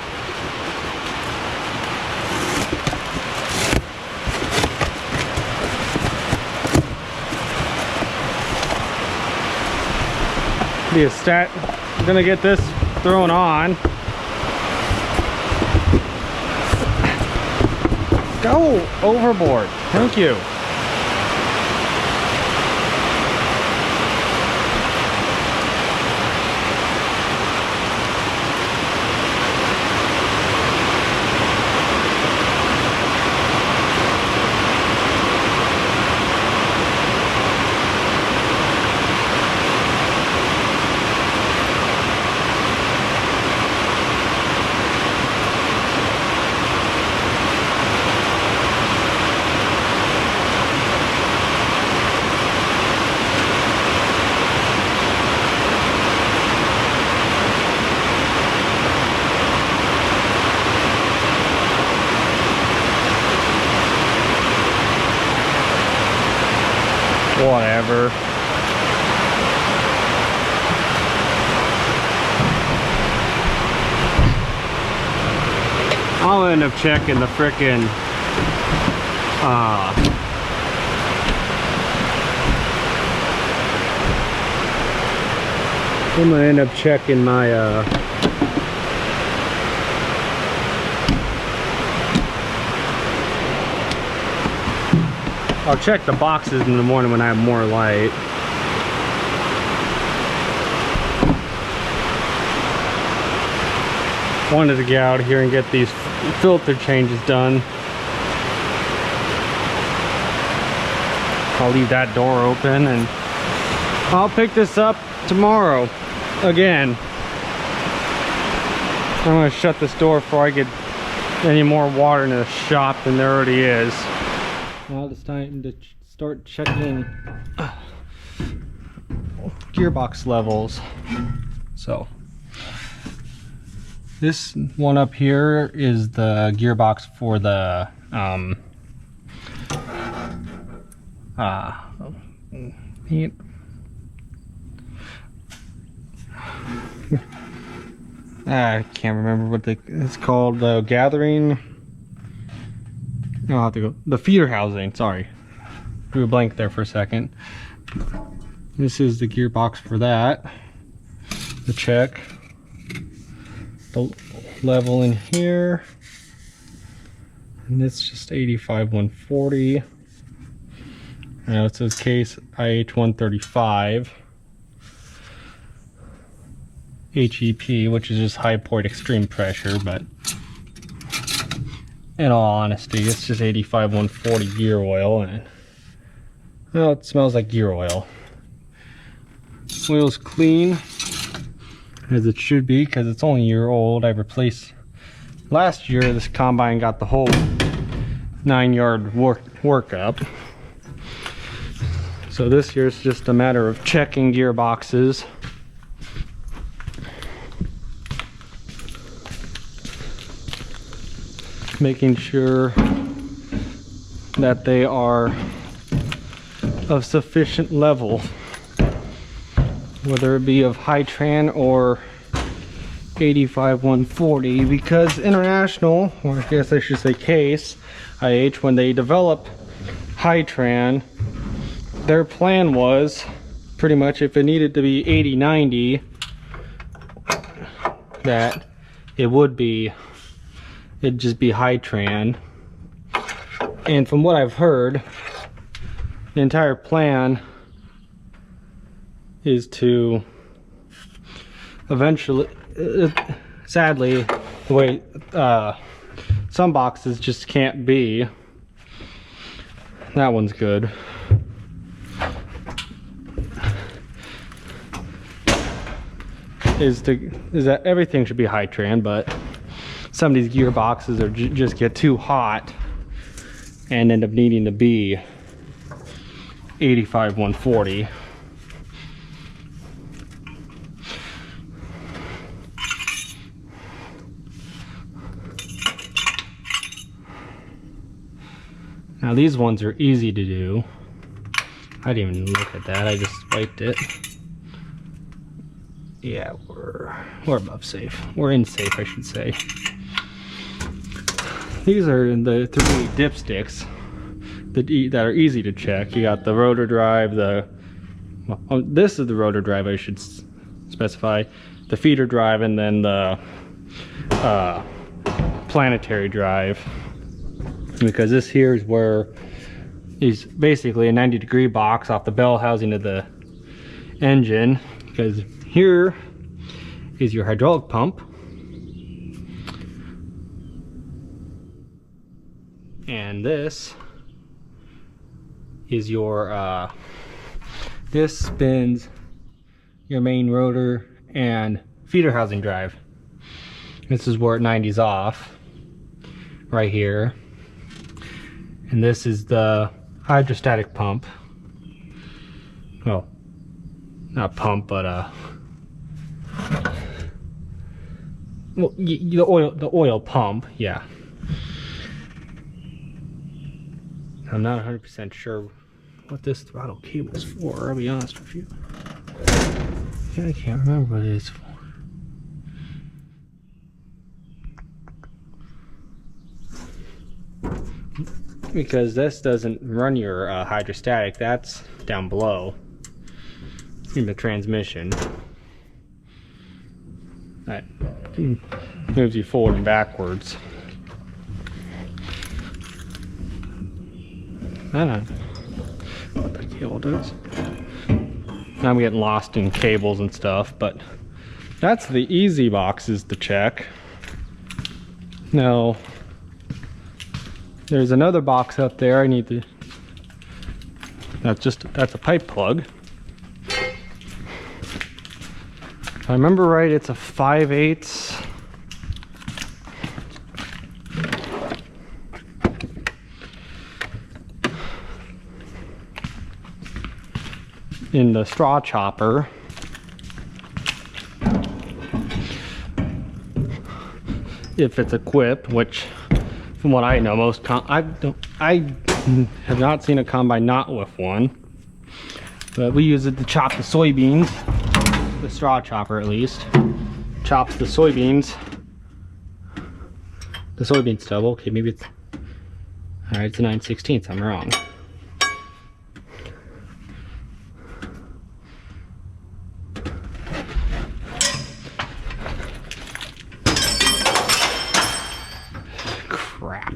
I'm gonna get this thrown on. Go overboard. Thank you. Whatever. I'll end up checking the frickin' I'm gonna end up checking my I'll check the boxes in the morning when I have more light. Wanted to get out here and get these filter changes done. I'll leave that door open and I'll pick this up tomorrow again. I'm gonna shut this door before I get any more water in the shop than there already is. Now it's time to start checking gearbox levels. So this one up here is the gearbox for the I can't remember what it's called. The gathering. I'll have to go. The feeder housing. Sorry, drew a blank there for a second. This is the gearbox for that. The check. The level in here, and it's just 85-140. Now it says case IH-135 HEP, which is just high point extreme pressure, but in all honesty it's just 85-140 gear oil, and well, it smells like gear oil. Oil's clean as it should be because it's only a year old. I replaced last year. This combine got the whole 9-yard workup, so this year it's just a matter of checking gearboxes. Making sure that they are of sufficient level, whether it be of high tran or 85-140, because International, or I guess I should say Case IH, when they develop high tran, their plan was pretty much if it needed to be 80-90, that it'd just be high tran. And from what I've heard, the entire plan is to eventually, sadly, the way some boxes just can't be. That one's good. Is that everything should be high tran, but some of these gearboxes are just get too hot and end up needing to be 85-140. Now these ones are easy to do. I didn't even look at that, I just wiped it. Yeah, we're above safe. We're in safe, I should say. These are the 3 dipsticks that are easy to check. You got the rotor drive, this is the rotor drive, I should specify, the feeder drive, and then the planetary drive. Because this here is where is basically a 90-degree box off the bell housing of the engine. Because here is your hydraulic pump, and this is your this spins your main rotor and feeder housing drive. This is where it 90's off right here, and this is the hydrostatic pump. Well, not pump, but well, the oil pump, yeah. I'm not 100% sure what this throttle cable is for, I'll be honest with you. Yeah, I can't remember what it is for. Because this doesn't run your hydrostatic, that's down below in the transmission. That moves you forward and backwards. I don't know what the cable does. Now I'm getting lost in cables and stuff, but that's the easy boxes to check. Now, there's another box up there I need to, that's a pipe plug. If I remember right, it's a 5/8. In the straw chopper. If it's equipped, which from what I know, I have not seen a combine not with one, but we use it to chop the soybeans. The straw chopper, at least, chops the soybeans. The soybean stubble. Okay, maybe it's, all right, it's a 9/16. I'm wrong. Crap.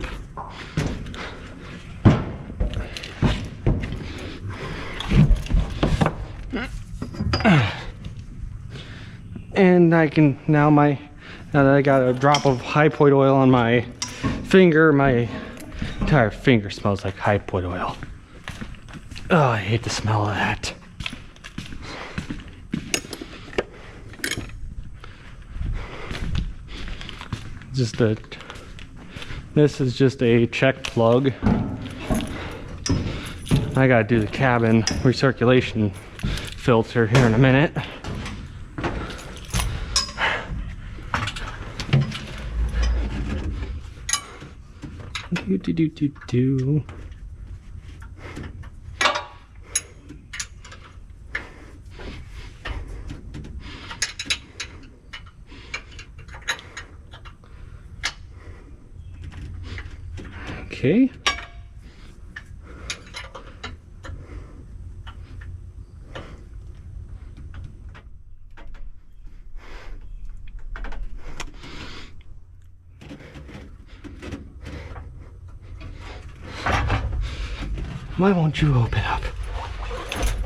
And I can now that I got a drop of high point oil on my finger, my entire finger smells like high point oil. Oh, I hate the smell of that. This is just a check plug. I gotta do the cabin recirculation filter here in a minute. Do. Okay. Why won't you open up?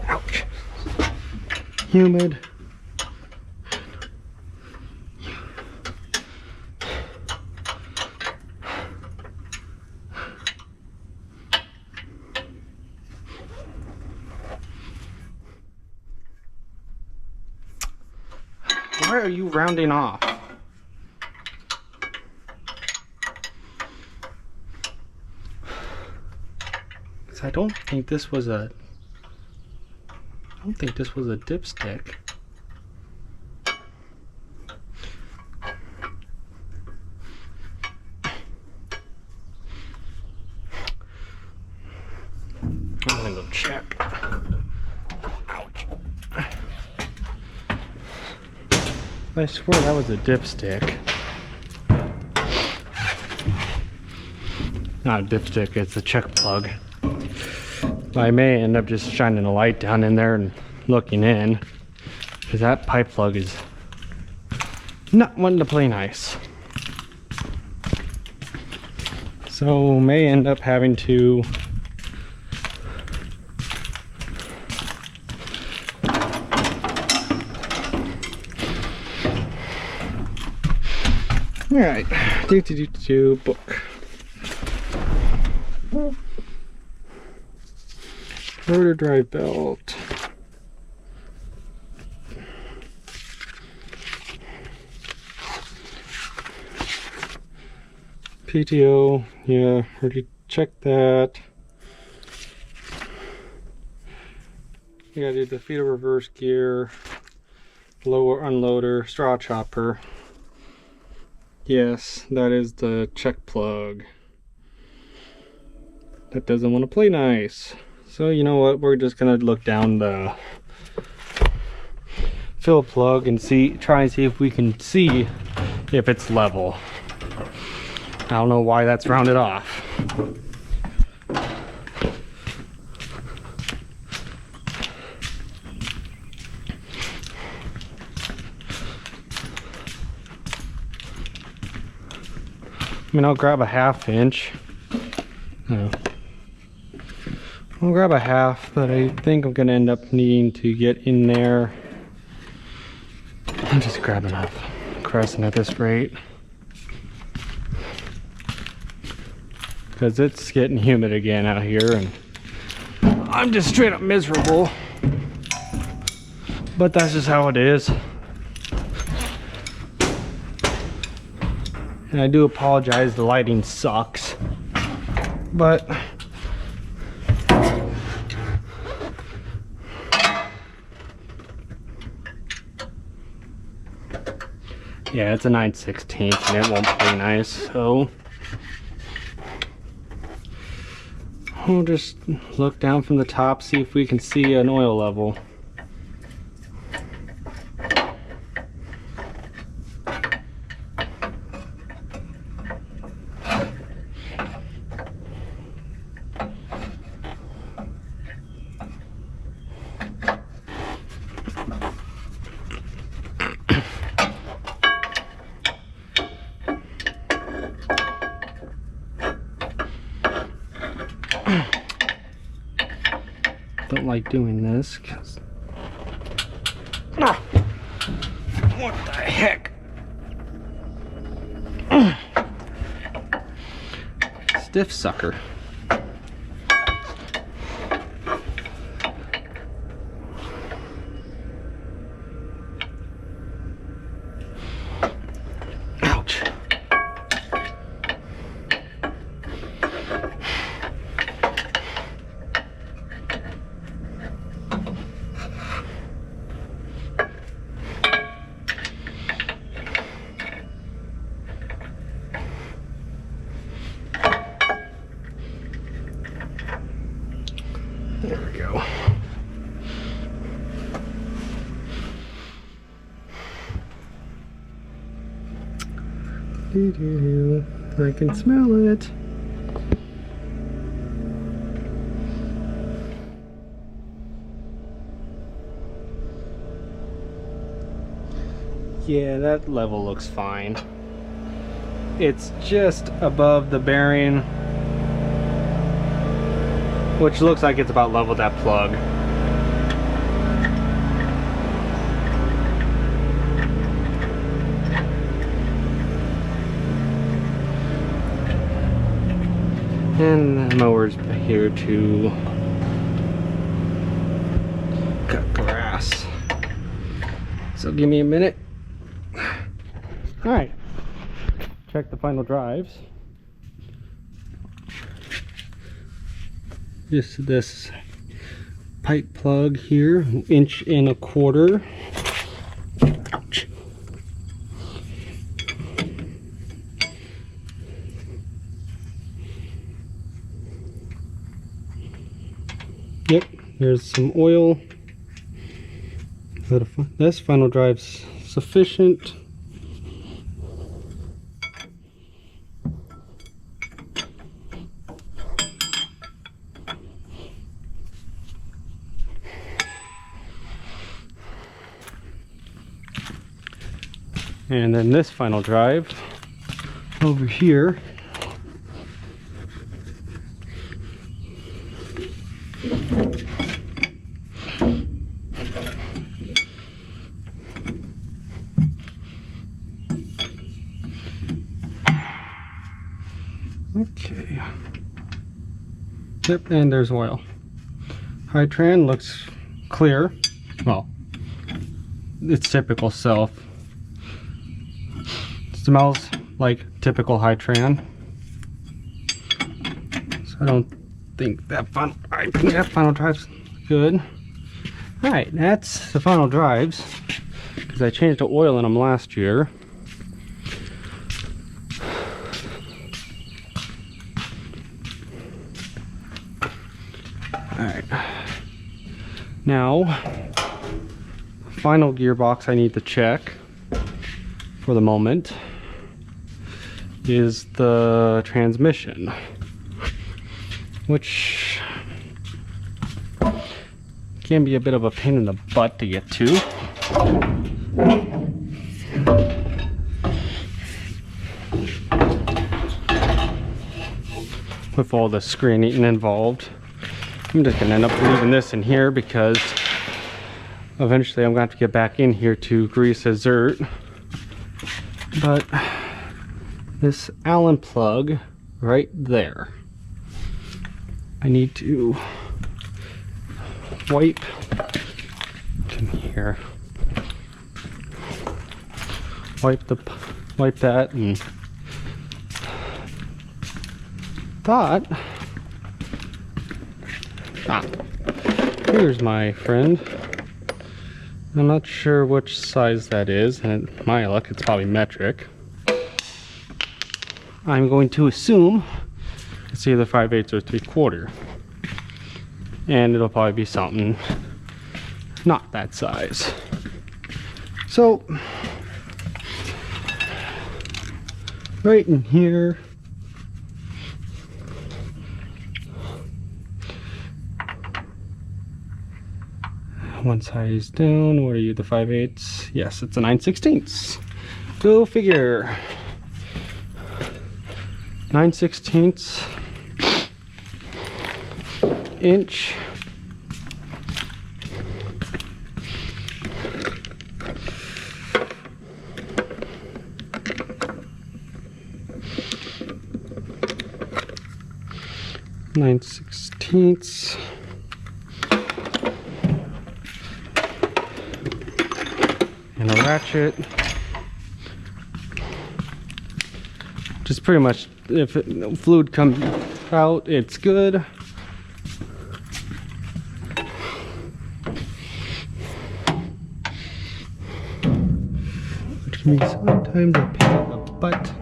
Ouch. Humid. Why are you rounding off? I don't think this was a dipstick. I'm gonna go check. Ouch. I swear that was a dipstick. Not a dipstick, it's a check plug. I may end up just shining a light down in there and looking in, because that pipe plug is not wanting to play nice. So may end up having to alright, book. Rotor drive belt. PTO, yeah, already checked that. You gotta do the feeder reverse gear, lower unloader, straw chopper. Yes, that is the check plug. That doesn't want to play nice. So you know what, we're just gonna look down the fill plug and try and see if we can see if it's level. I don't know why that's rounded off. I mean, I'll grab a 1/2 inch. No. I'll grab a 1/2, but I think I'm gonna end up needing to get in there. I'm just grabbing a crescent at this rate, because it's getting humid again out here and I'm just straight up miserable, but that's just how it is. And I do apologize, the lighting sucks, but yeah, it's a 9/16 and it won't play nice, so we'll just look down from the top, see if we can see an oil level. Don't like doing this because what the heck? Stiff sucker. Ouch. There we go. Doo-doo-doo. I can smell it. Yeah, that level looks fine. It's just above the bearing, which looks like it's about level that plug. And the mower's here to cut grass. So give me a minute. Alright, check the final drives. Just this pipe plug here, 1.25 inches. Ouch. Yep, there's some oil. This final drive's sufficient. And then this final drive over here okay. Yep, and there's oil. Hitran looks clear. Well, it's typical self. Smells like typical Hitran. So I don't think that final drive's good. Alright, that's the final drives. Because I changed the oil in them last year. Alright. Now, final gearbox I need to check for the moment is the transmission, which can be a bit of a pain in the butt to get to. With all the screening involved. I'm just gonna end up leaving this in here because eventually I'm gonna have to get back in here to grease a zert. But this Allen plug right there, I need to wipe in here, wipe that, and thought, here's my friend. I'm not sure which size that is, and my luck, it's probably metric. I'm going to assume it's either 5/8 or 3/4, and it'll probably be something not that size. So right in here, one size down. What are you, the 5/8? Yes, it's a 9/16. Go figure. 9/16 inch. Nine sixteenths. And a ratchet. Just pretty much, if fluid comes out, it's good. Which can be sometimes a pain in the butt.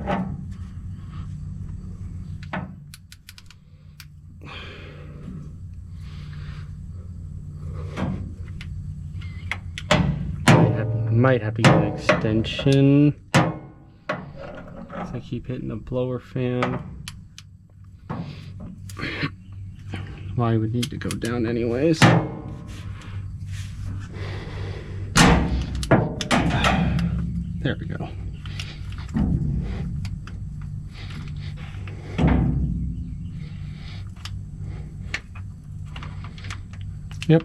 Might have to get an extension. I keep hitting the blower fan. Well, I would need to go down anyways. There we go. Yep.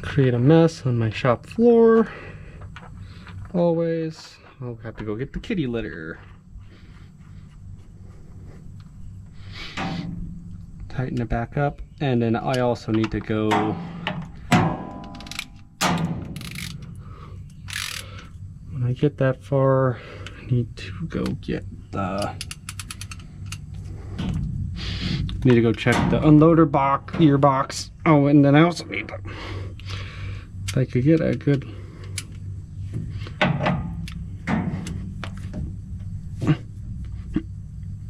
Create a mess on my shop floor. Always. I'll have to go get the kitty litter. Tighten it back up. And then I also need to go when I get that far, I need to go get the need to go check the unloader box, gearbox. Oh, and then I also need to, if I could get a good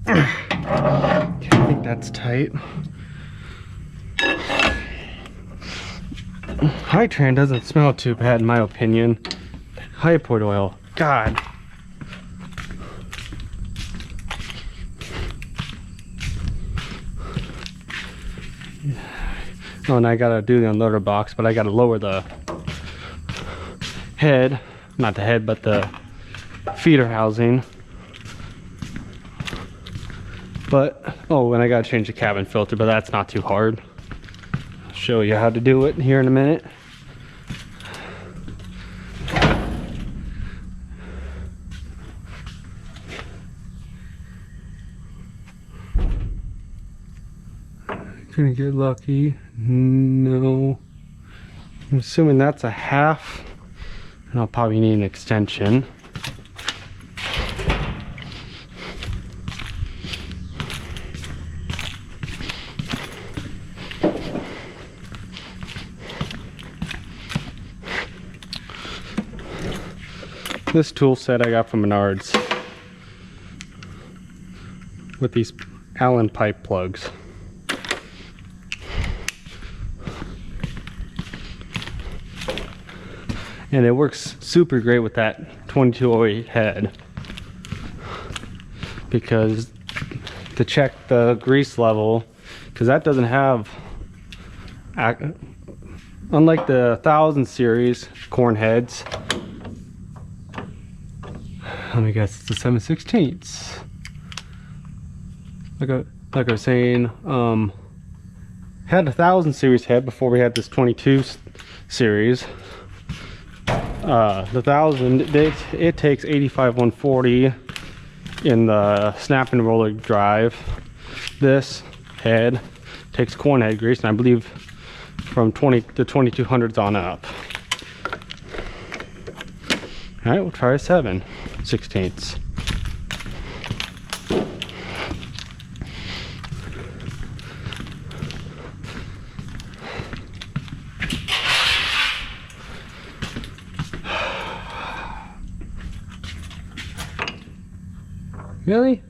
I think that's tight. High-tran doesn't smell too bad in my opinion. Hypoid oil, God. Oh, and I gotta do the unloader box, but I gotta lower the head, not the head, but the feeder housing. But, oh, and I gotta change the cabin filter, but that's not too hard. I'll show you how to do it here in a minute. Gonna get lucky. No. I'm assuming that's a half. And I'll probably need an extension. This tool set I got from Menards with these Allen pipe plugs. And it works super great with that 2208 head, because to check the grease level, because that doesn't have, unlike the 1000 series corn heads, let me guess, it's the 7/16. Like I was saying, had a 1000 series head before we had this 22 series. The 1000, it takes 85/140 in the snap and roller drive. This head takes corn head grease, and I believe from the 2200s on up. All right, we'll try a 7/16. Really?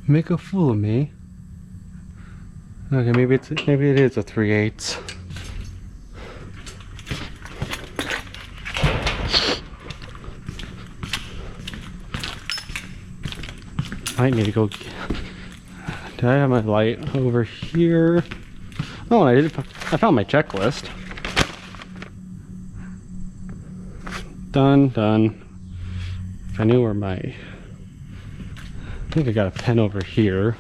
Make a fool of me. Okay, maybe it is a 3/8. Might need to go. Did I have my light over here? Oh, I found my checklist. Done. If I knew where I think I got a pen over here.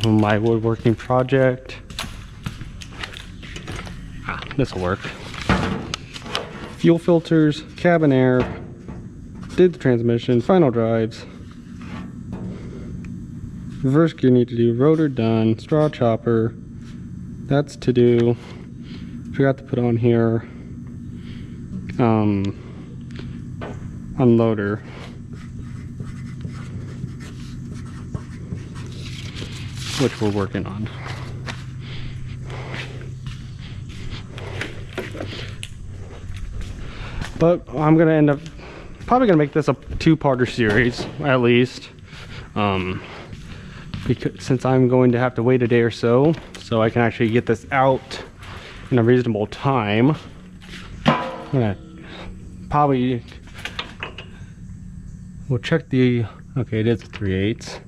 My woodworking project. This will work. Fuel filters, cabin air, did the transmission, final drives. Reverse gear need to do, rotor done, straw chopper. That's to do. Forgot to put on here. Unloader. Which we're working on. But I'm gonna end up probably gonna make this a two-parter series at least. Because since I'm going to have to wait a day or so I can actually get this out in a reasonable time. I'm gonna probably, we'll check the, okay, it is a 3/8.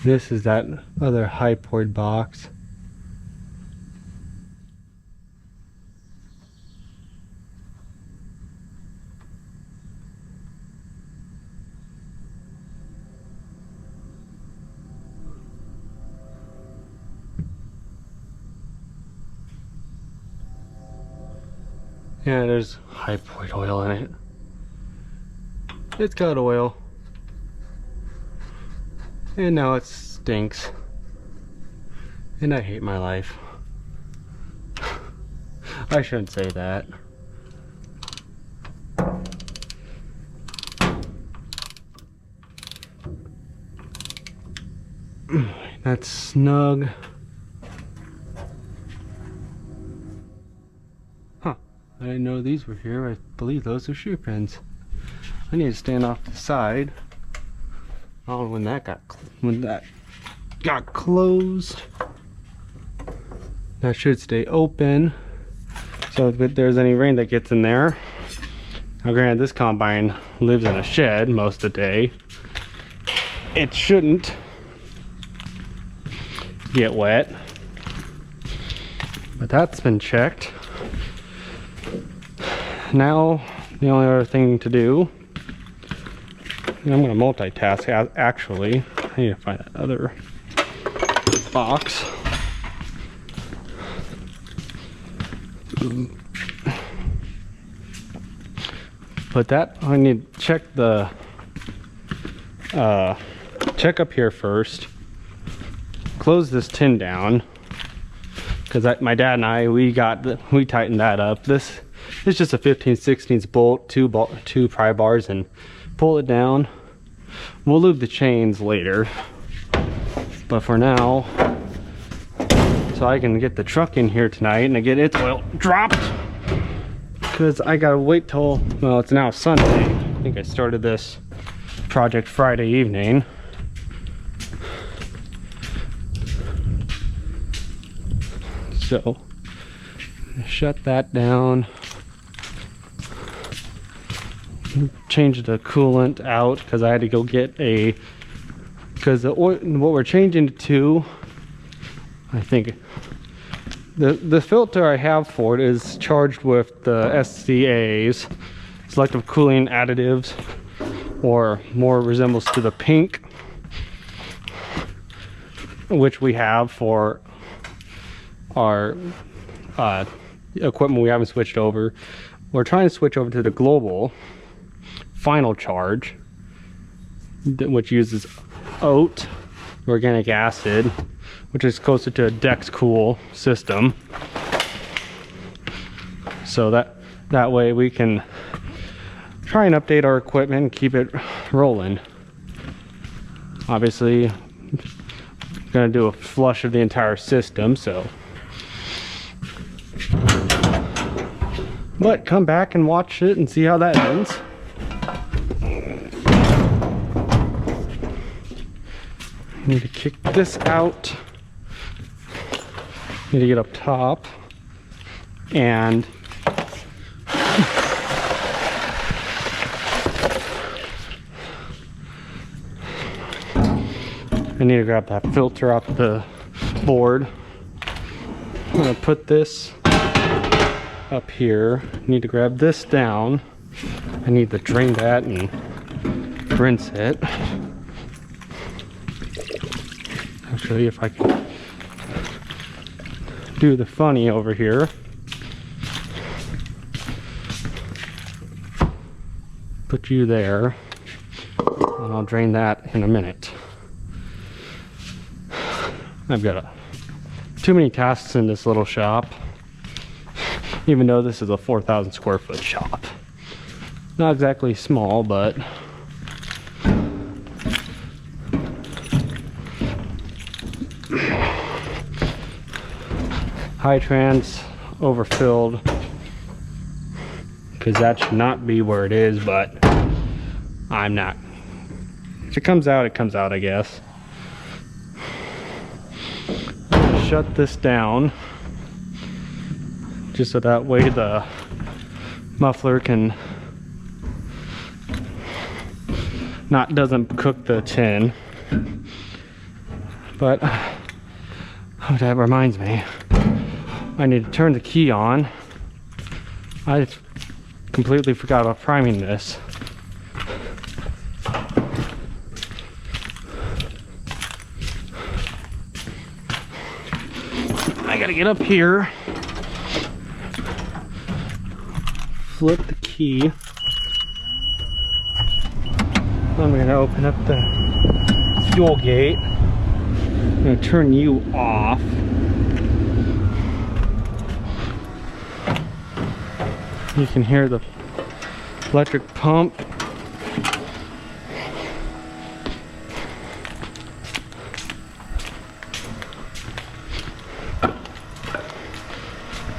This is that other hypoid box. Yeah, there's hypoid oil in it. It's got oil. And now it stinks. And I hate my life. I shouldn't say that. That's snug. Huh. I didn't know these were here. I believe those are shoe pins. I need to stand off the side. I don't know when that got closed. That should stay open. So if there's any rain that gets in there. Now granted, this combine lives in a shed most of the day. It shouldn't get wet. But that's been checked. Now the only other thing to do, I'm going to multitask actually. I need to find that other box. But that, I need to check the check up here first. Close this tin down because my dad and I we tightened that up. This is just a 15/16 bolt, two pry bars, and pull it down. We'll lube the chains later, but for now, so I can get the truck in here tonight and get its oil dropped. Because I gotta wait till, well, it's now Sunday. I think I started this project Friday evening. So, shut that down. Change the coolant out because I had to go get a, because the oil, what we're changing to, I think, the filter I have for it is charged with the SCAs, selective cooling additives, or more resembles to the pink, which we have for our equipment we haven't switched over. We're trying to switch over to the global final charge, which uses oat, organic acid, which is closer to a Dex Cool system. So that way we can try and update our equipment and keep it rolling. Obviously, gonna do a flush of the entire system, so. But come back and watch it and see how that ends. Need to kick this out. Need to get up top. And I need to grab that filter off the board. I'm gonna put this up here. Need to grab this down. I need to drain that and rinse it. I'll show you if I can do the funny over here. Put you there, and I'll drain that in a minute. I've got too many tasks in this little shop, even though this is a 4,000 square foot shop. Not exactly small, but Hytrans overfilled, because that should not be where it is, but I'm not. If it comes out, it comes out, I guess. Shut this down just so that way the muffler can doesn't cook the tin. But oh, that reminds me, I need to turn the key on. I completely forgot about priming this. I gotta get up here, flip the key. I'm gonna open up the fuel gate. I'm gonna turn you off. You can hear the electric pump.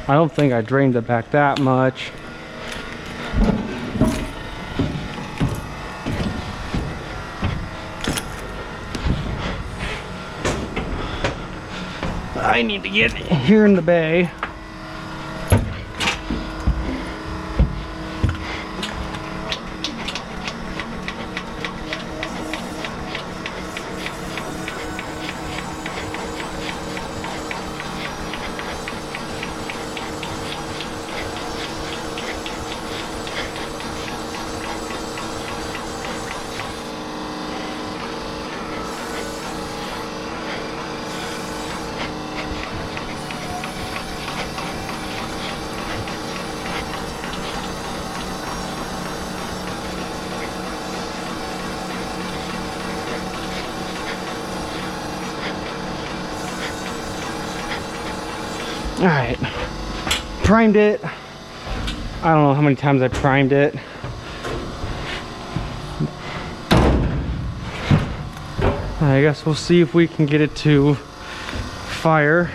I don't think I drained it back that much. I need to get here in the bay. All right, primed it. I don't know how many times I primed it. I guess we'll see if we can get it to fire.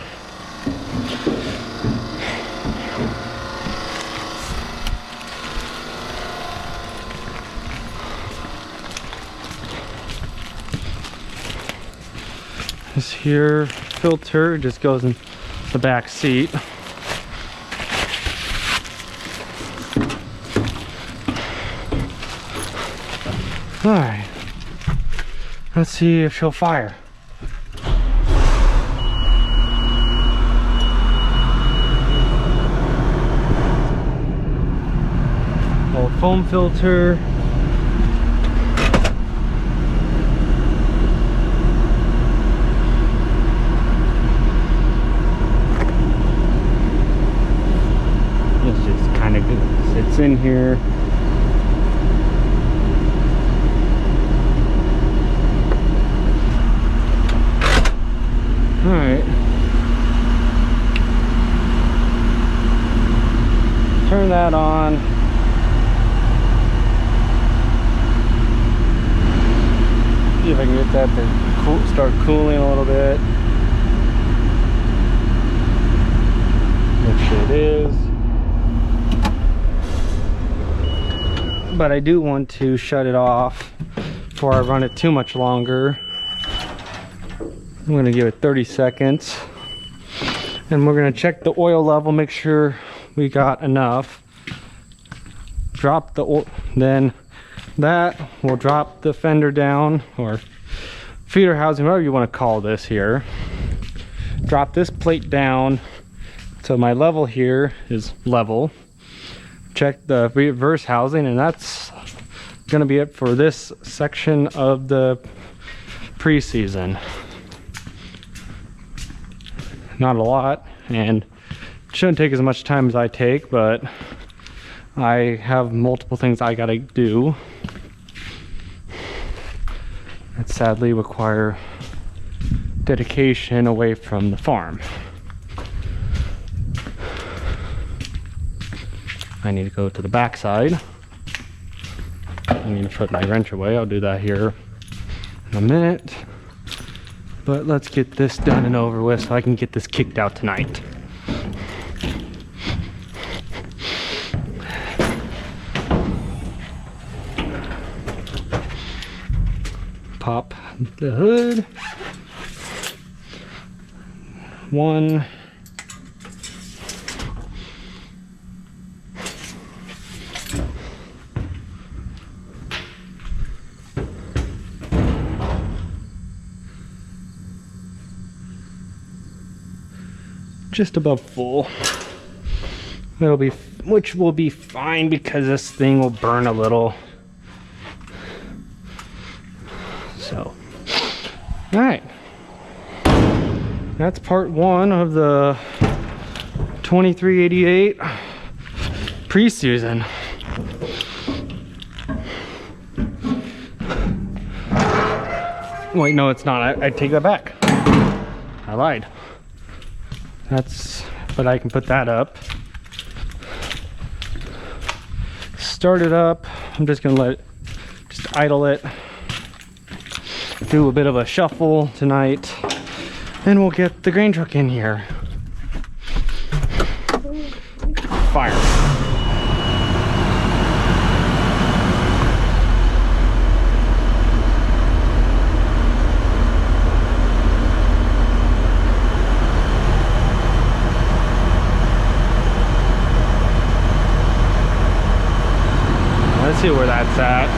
This here filter just goes in the back seat. All right, let's see if she'll fire. Old foam filter. Sits in here. All right. Turn that on. See if I can get that to start cooling a little bit. Make sure it is. But I do want to shut it off before I run it too much longer. I'm gonna give it 30 seconds. And we're gonna check the oil level, make sure we got enough. Drop the oil, then that will drop the fender down, or feeder housing, whatever you wanna call this here. Drop this plate down so my level here is level. Check the reverse housing, and that's gonna be it for this section of the pre-season. Not a lot, and it shouldn't take as much time as I take, but I have multiple things I gotta do that sadly require dedication away from the farm. I need to go to the back side. I need to put my wrench away. I'll do that here in a minute. But let's get this done and over with so I can get this kicked out tonight. Pop the hood. One. Just above full. It'll be, which will be fine because this thing will burn a little. So, all right. That's part one of the 2388 pre-season. Wait, no, it's not. I take that back. I lied. That's, but I can put that up. Start it up. I'm just gonna let it, just idle it. Do a bit of a shuffle tonight, and we'll get the grain truck in here. fire. Let's see where that's at.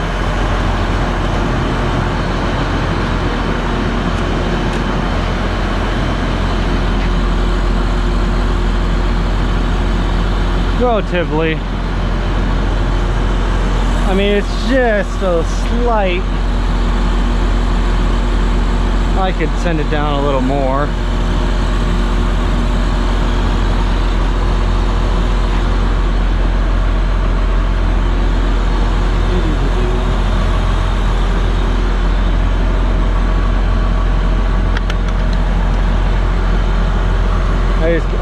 Relatively. I mean, it's just a slight. I could send it down a little more.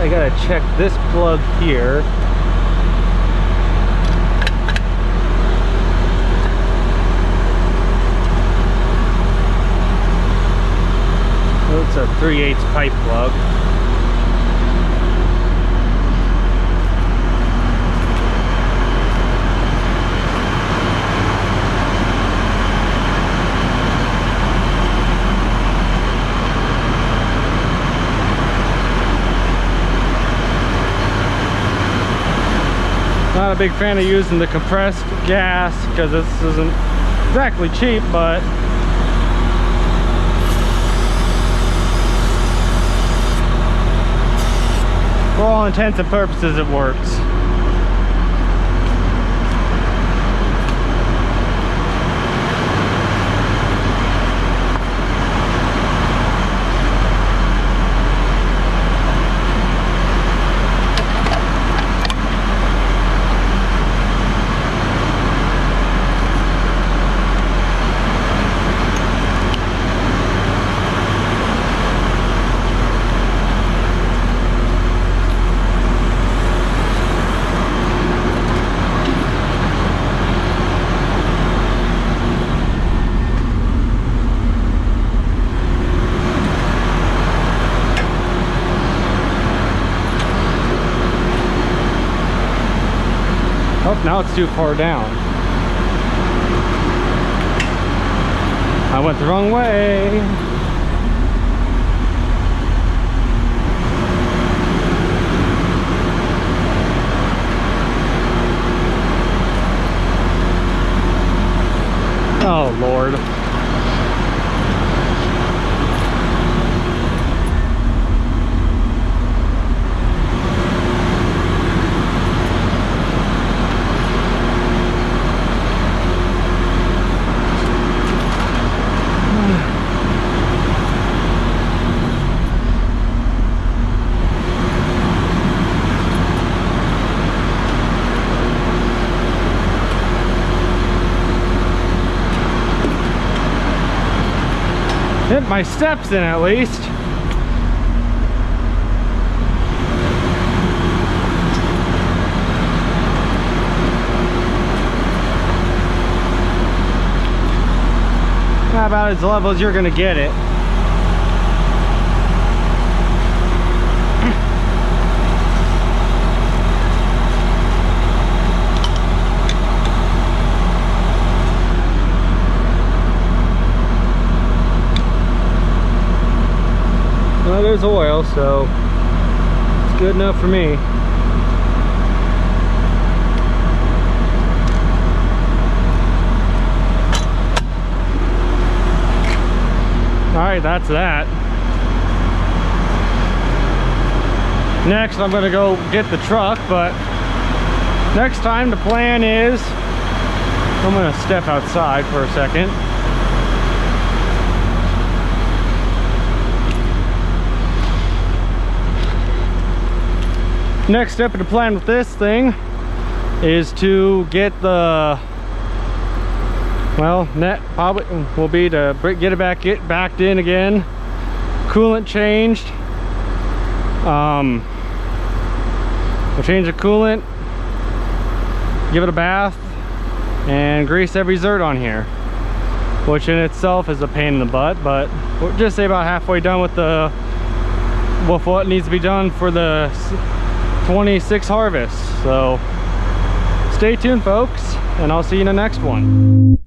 I gotta check this plug here. It's a 3/8 pipe plug. Not a big fan of using the compressed gas because this isn't exactly cheap, but for all intents and purposes it works. Oh, now it's too far down. I went the wrong way. Oh, Lord. Hit my steps in at least. Not about as level as you're gonna get it. Well, there's oil, so it's good enough for me. Alright, that's that. Next, I'm going to go get the truck, but next time the plan is, I'm going to step outside for a second. Next step of the plan with this thing is to get the, well, net probably will be to get it backed in again, coolant changed. We'll change the coolant, give it a bath, and grease every zert on here, which in itself is a pain in the butt, but we're just say about halfway done with what needs to be done for the 26 harvests. So stay tuned, folks, and I'll see you in the next one.